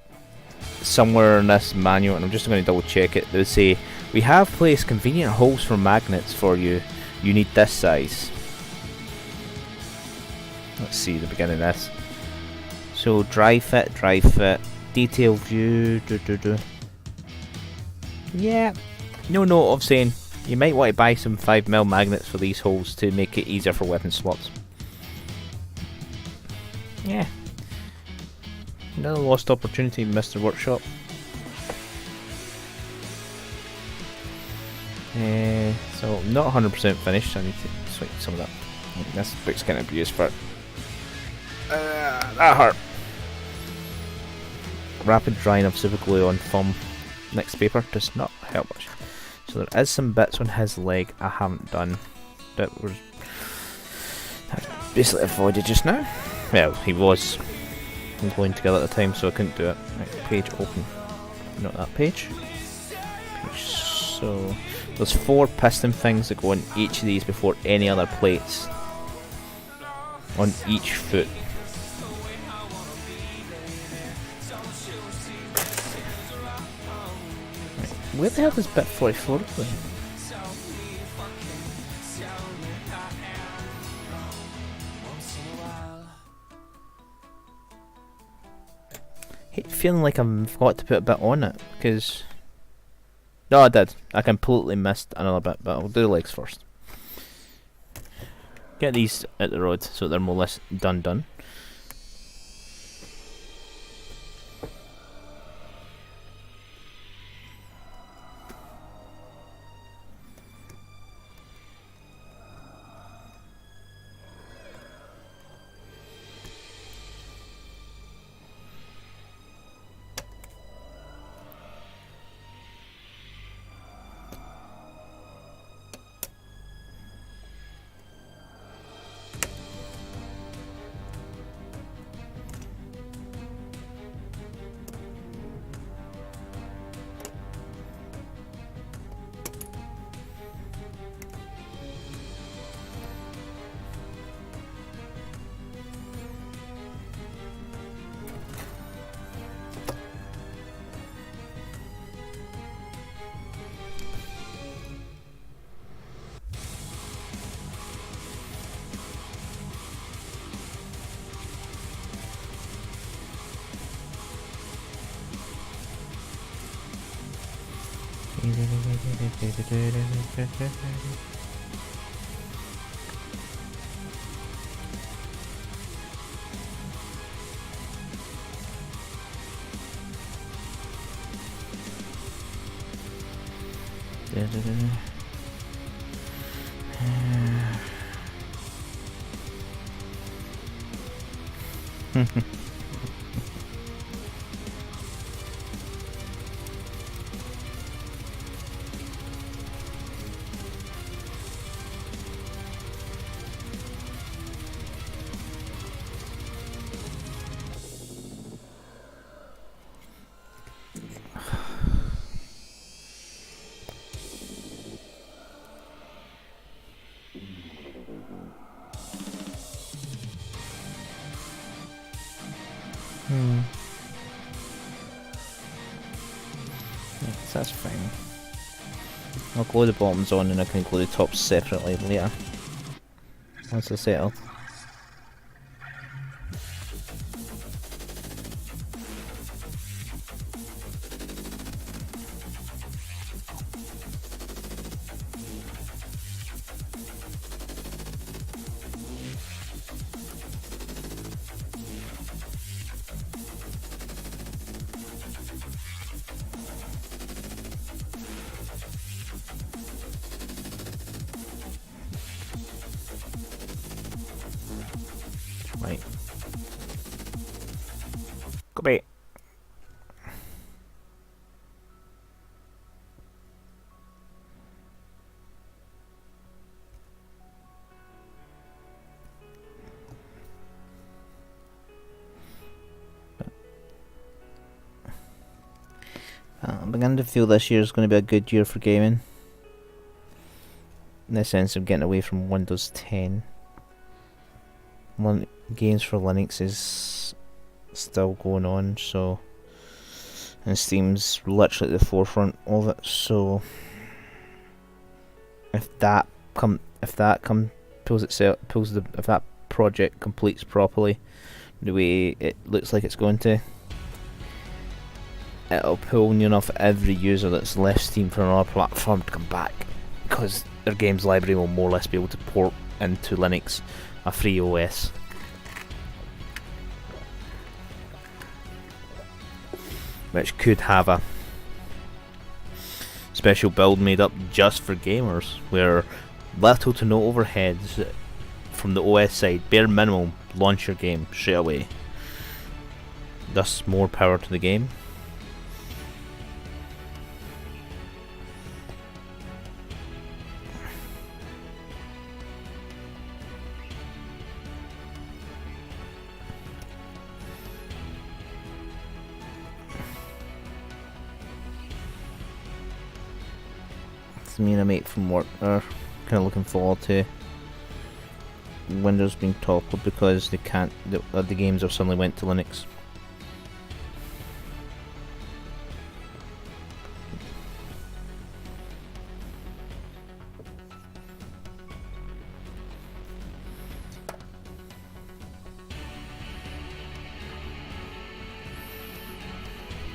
somewhere in this manual, and I'm just going to double check it, they would say, we have placed convenient holes for magnets for you. You need this size. Let's see the beginning of this. So dry fit, detail view, yeah, no note of saying you might want to buy some 5mm magnets for these holes to make it easier for weapon swaps. Yeah. Another lost opportunity, Mr. Workshop. So not 100% finished, I need to switch some of that. This book's kind of abused for it. That hurt. Rapid drying of super glue on thumb next paper does not help much. So there is some bits on his leg I haven't done that was basically avoided just now. Well, he was gluing together at the time, so I couldn't do it. Right, page open. Not that page. So there's 4 piston things that go on each of these before any other plates on each foot. Where the hell is bit 44 going? Hate feeling like I've forgot to put a bit on it, because... No, I did. I completely missed another bit, but I'll do the legs first. Get these at the road so they're more or less done. Yes, that's fine. I'll glue the bottoms on and I can glue the tops separately later. Once they're settled. Right. Go back. I'm beginning to feel this year is going to be a good year for gaming. In the sense of getting away from Windows 10. Games for Linux is still going on, so, and Steam's literally at the forefront of it. So if that project completes properly the way it looks like it's going to, it'll pull near enough every user that's left Steam for another platform to come back, because their games library will more or less be able to port into Linux, a free OS. Which could have a special build made up just for gamers, where little to no overheads from the OS side, bare minimum, launch your game straight away. Thus more power to the game. Me and a mate from work are kind of looking forward to Windows being toppled because they can't. The games have suddenly went to Linux.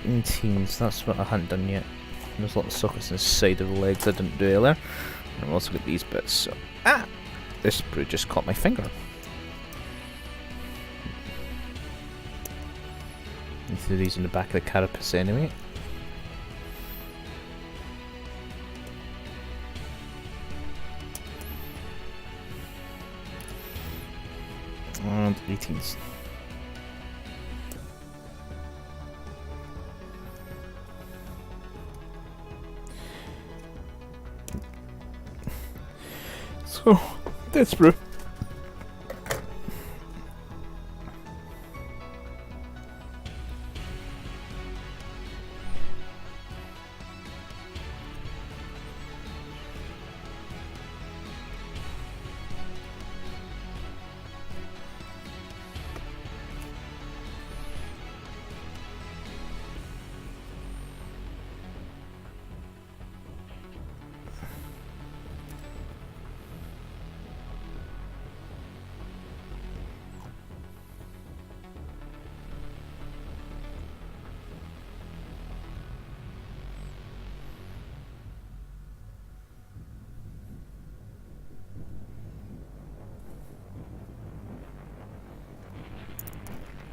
In Teams, that's what I hadn't done yet. There's a lot of sockets on the side of the legs I didn't do earlier. And I've also got these bits, so... Ah! This brew just caught my finger. You threw these in the back of the carapace anyway. And 18s. So, that's brew.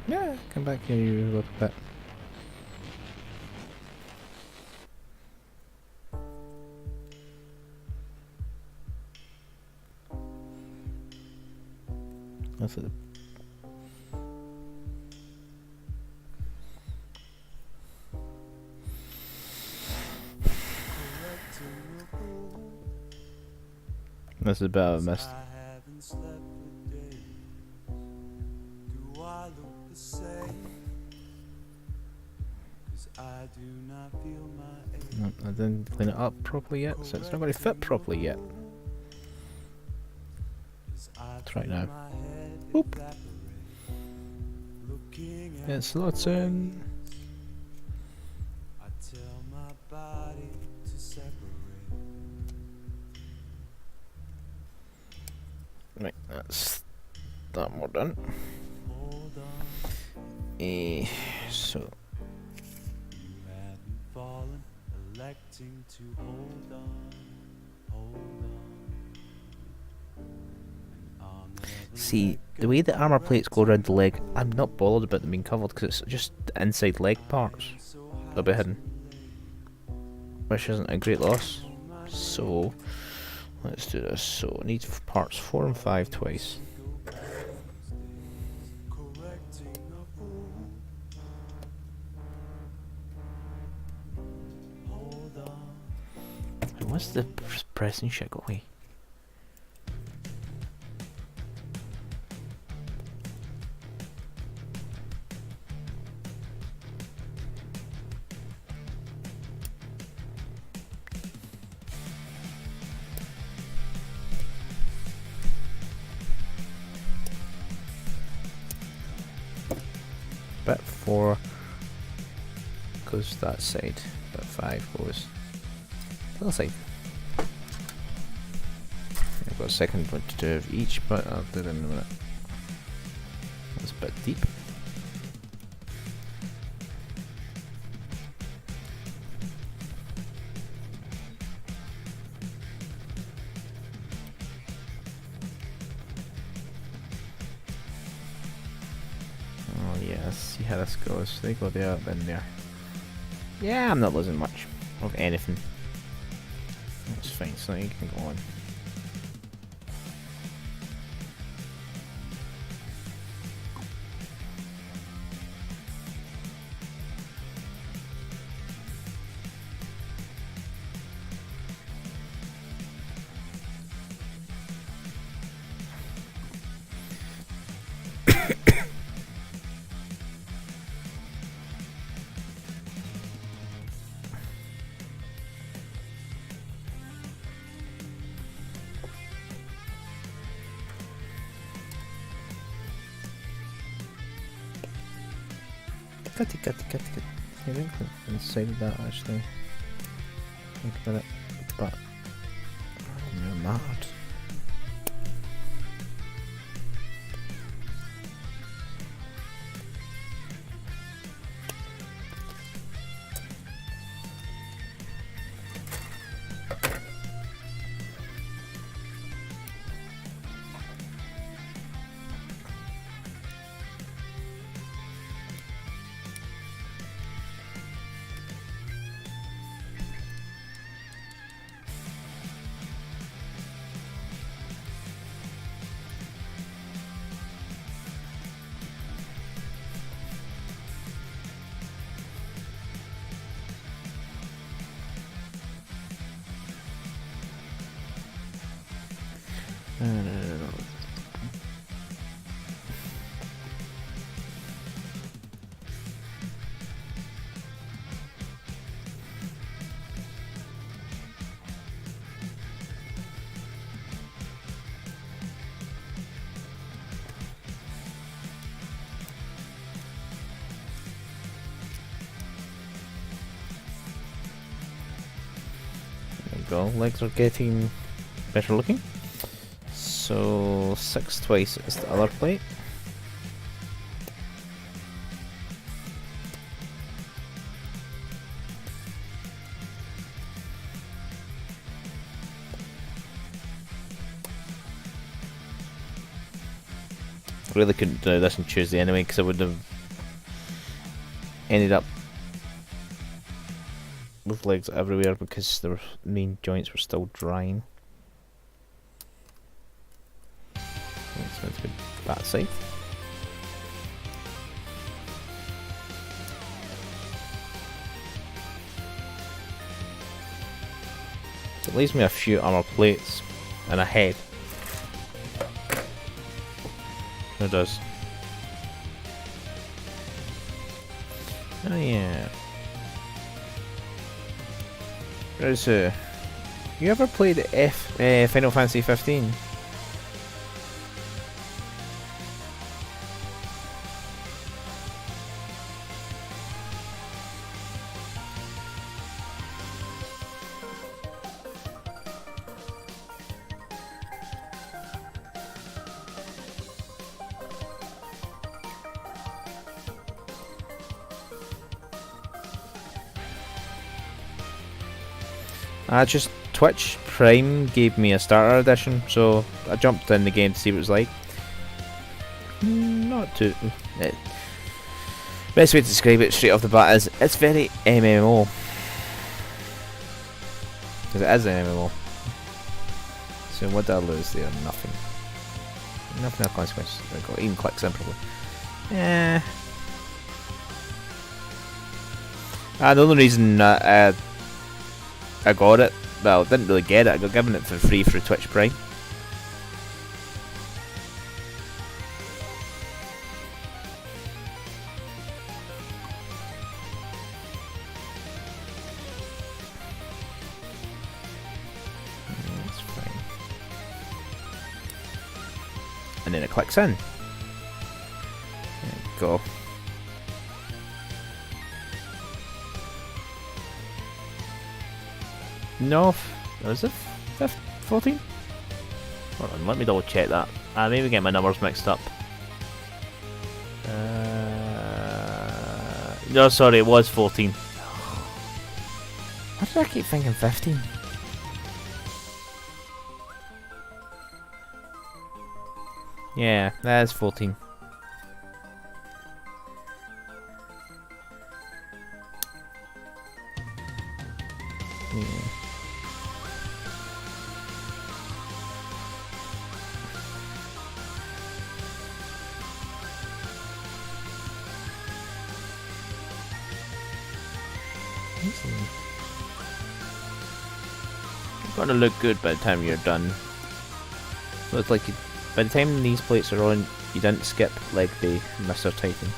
Yeah, come back here, you little bit. That's it. This is a bit of a mist. I didn't clean it up properly yet, so it's not going to fit properly yet. Try it now. Oop. It's not right, that's that more done. So
To hold on.
See, the way the armor plates go around the leg, I'm not bothered about them being covered because it's just the inside leg parts that'll be hidden, which isn't a great loss. So let's do this. So I need parts 4 and 5 twice. What's the pressing shit go away? Bit 4 goes that side. Bit 5 goes the other side. I've got a second one to do of each, but I'll do it in a minute. That's a bit deep. Oh yes, see how this goes. They go there, then there. Yeah, I'm not losing much of anything. That's fine, so you can go on. Cut. You think inside of that actually. Think about it, but you're mad. Go. Legs are getting better looking. So 6 twice is the other plate. I really couldn't do this on Tuesday anyway, because I would have ended up with legs everywhere because the main joints were still drying. It's meant to be that side. It leaves me a few armor plates and a head. It does. Oh yeah. There's you ever played Final Fantasy 15? Just Twitch Prime gave me a starter edition, so I jumped in the game to see what it was like. Not too. Best way to describe it straight off the bat is it's very MMO. Because it is an MMO. So what did I lose there? Nothing. Nothing of consequence. I got even clicks in probably. Yeah. The only reason I got it, well, didn't really get it, I got given it for free through Twitch Prime. That's fine. And then it clicks in. There we go. No, is it 14? Hold on, let me double check that. I maybe get my numbers mixed up. No, sorry, it was 14. Why did I keep thinking 15? Yeah, that is 14. Yeah. Gonna look good by the time you're done. So it's like by the time these plates are on, you didn't skip leg day, Mr. Titan.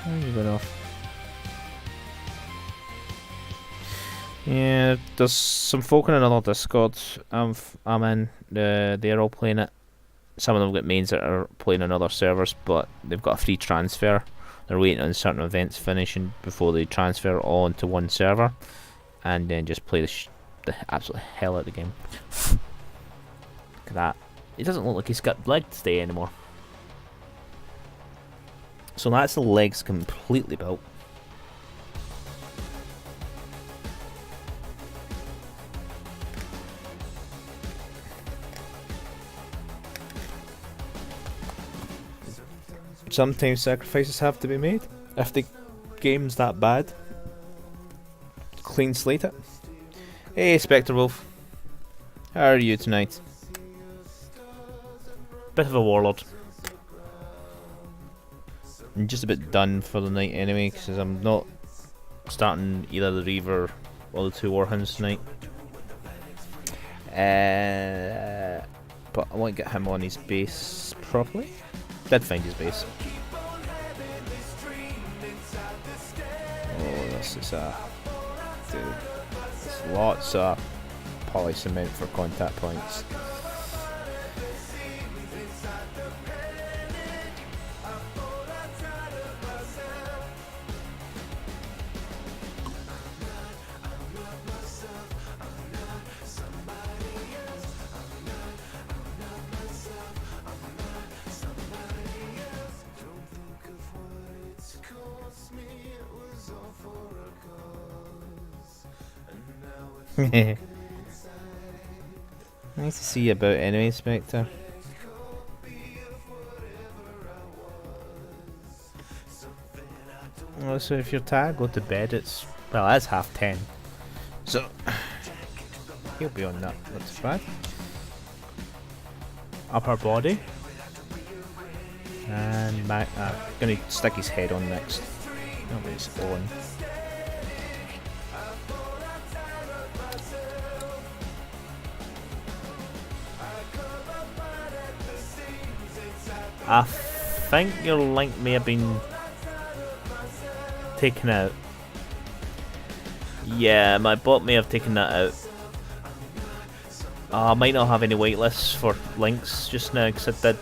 Where are you going off? Yeah, there's some folk in another Discord I'm in. They're all playing it. Some of them got mains that are playing on other servers, but they've got a free transfer. They're waiting on certain events finishing before they transfer all onto one server, and then just play the absolute hell out of the game. Look at that. It doesn't look like he's got leg day anymore. So that's the legs completely built. Sometimes sacrifices have to be made if the game's that bad. Clean slate it. Hey, Spectre Wolf. How are you tonight? Bit of a warlord. I'm just a bit done for the night anyway, because I'm not starting either the Reaver or the two Warhounds tonight. But I want to get him on his base properly. Did find his base. Oh, this is dude. There's lots of poly cement for contact points. Nice to see you about anyway, Spectre. Well, so if you're tired, go to bed. It's, well, that's 10:30. So, he'll be on that. That's bad. Upper body. And back. Gonna stick his head on next. Nobody's on. I think your link may have been taken out. Yeah, my bot may have taken that out. I might not have any waitlists for links just now because I did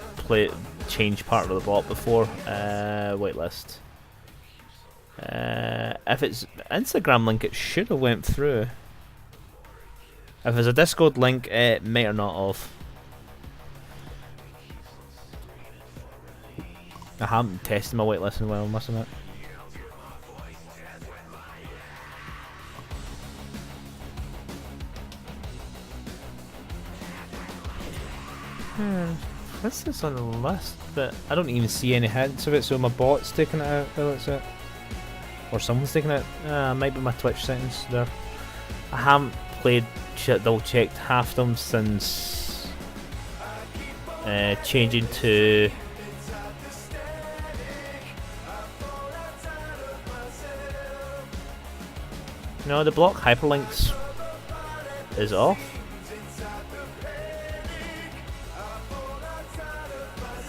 change part of the bot before. Waitlist. If it's Instagram link, it should have went through. If it's a Discord link, it may or not have. I haven't tested my waitlist in a while, must admit. This is on the list, but I don't even see any hints of it, so my bot's taking it out, that's it. Or someone's taking it. Might be my Twitch settings there. I haven't played, double checked half them since changing to no, the block hyperlinks is off.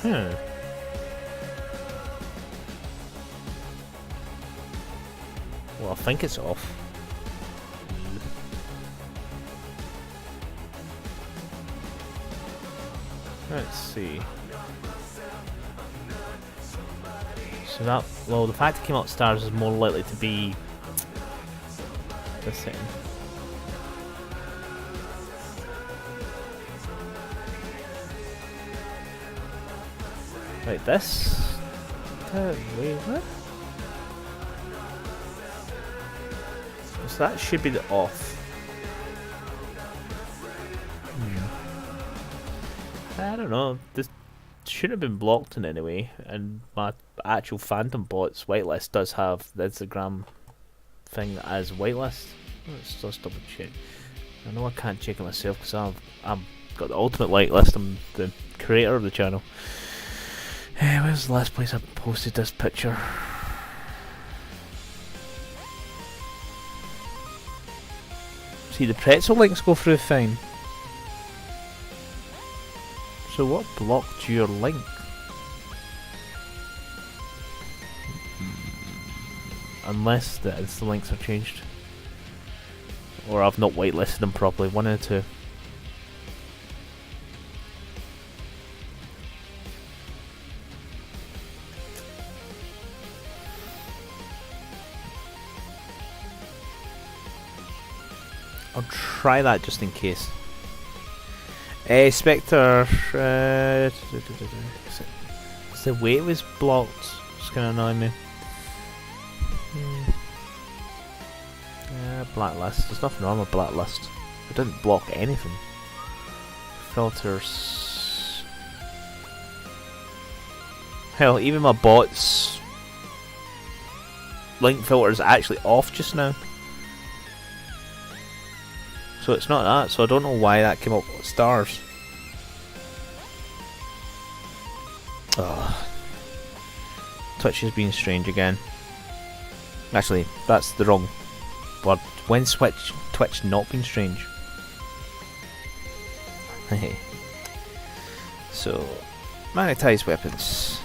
Well, I think it's off. Let's see. So that, well, the fact it came out stars is more likely to be this thing. Right, this. Wait, what? So that should be the off. I don't know. This should have been blocked in any way, and my actual Phantom Bot's whitelist does have the Instagram thing as whitelist. Let's just double check. I know I can't check it myself because I've got the ultimate whitelist. I'm the creator of the channel. Where's the last place I posted this picture? See, the pretzel links go through fine. So what blocked your link? Unless the Insta links are changed. Or I've not whitelisted them properly, one of the two. I'll try that just in case. Spectre. The way it was blocked. It's gonna annoy me. Blacklist. There's nothing wrong with blacklist. I didn't block anything. Filters. Hell, even my bot's link filter is actually off just now. So it's not that, so I don't know why that came up with stars. Oh. Twitch is being strange again. Actually, that's the wrong word. When's Twitch not been strange? Hey. So, magnetized weapons.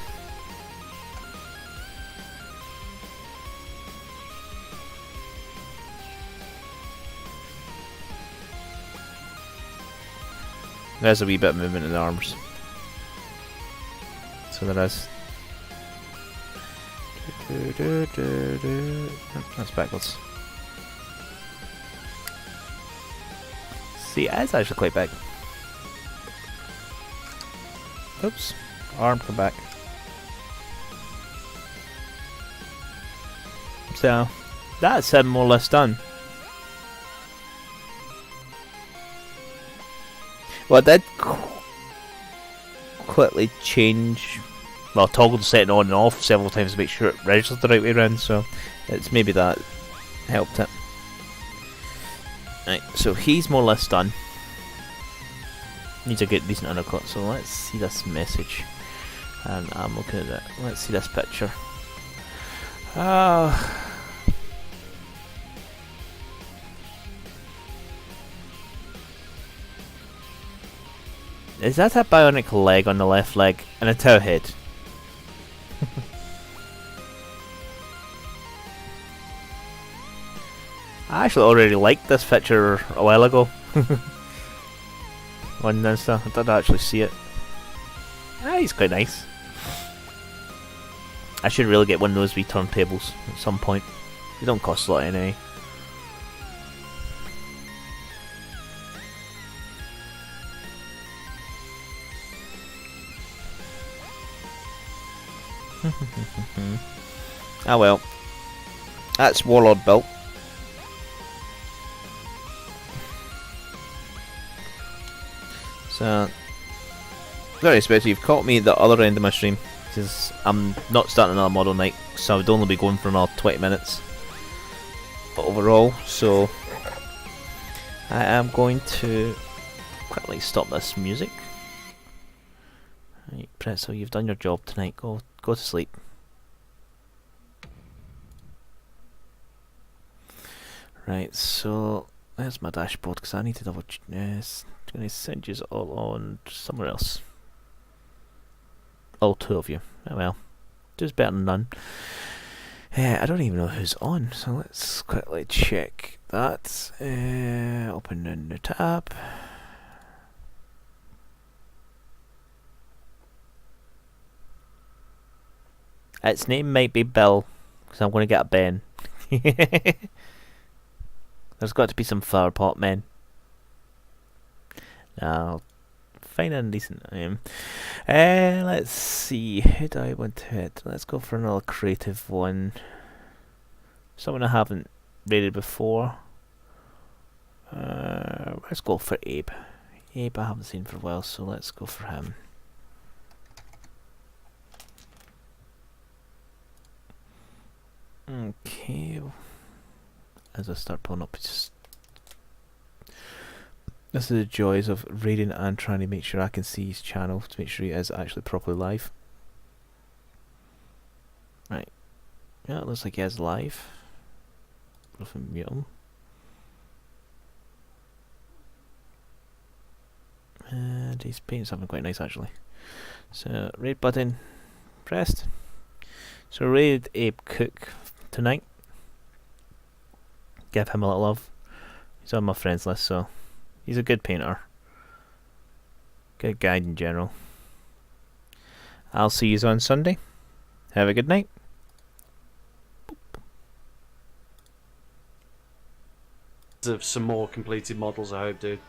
There's a wee bit of movement in the arms. So there is. That's backwards. See, it's actually quite big. Oops. Arm, come back. So, that's him more or less done. Well, I did quickly change, well, toggle the setting on and off several times to make sure it registers the right way around, so it's maybe that helped it. Right, so he's more or less done. Needs a good, decent undercut, so let's see this message. And I'm looking at it. Let's see this picture. Is that a bionic leg on the left leg and a tow head? I actually already liked this picture a while ago. On Insta, I did actually see it. He's quite nice. I should really get one of those wee turntables at some point. They don't cost a lot anyway. Ah well. That's Warlord built. So, very special. You've caught me at the other end of my stream because I'm not starting another model night, so I would only be going for another 20 minutes overall. So I am going to quickly stop this music. Right, Pretzel, you've done your job tonight. Go to sleep. Right, so there's my dashboard because I need to double check. Yes, I'm going to send you all on somewhere else. All two of you. Oh well, just better than none. I don't even know who's on, so let's quickly check that. Open a new tab. Its name might be Bill, because I'm going to get a Ben. There's got to be some flower pot men. Now, find a decent name. Let's see. Who do I want to hit? Let's go for another creative one. Someone I haven't rated before. Let's go for Abe. Abe I haven't seen for a while, so let's go for him. Okay. As I start pulling up, just this is the joys of raiding and trying to make sure I can see his channel to make sure he is actually properly live. Right. Yeah, it looks like he is live. Go for mute him. And he's painting something quite nice actually. So raid button pressed. So raid Abe Cook tonight. Give him a little love. He's on my friends list, so he's a good painter. Good guy in general. I'll see you on Sunday. Have a good night.
Of some more completed models, I hope, dude.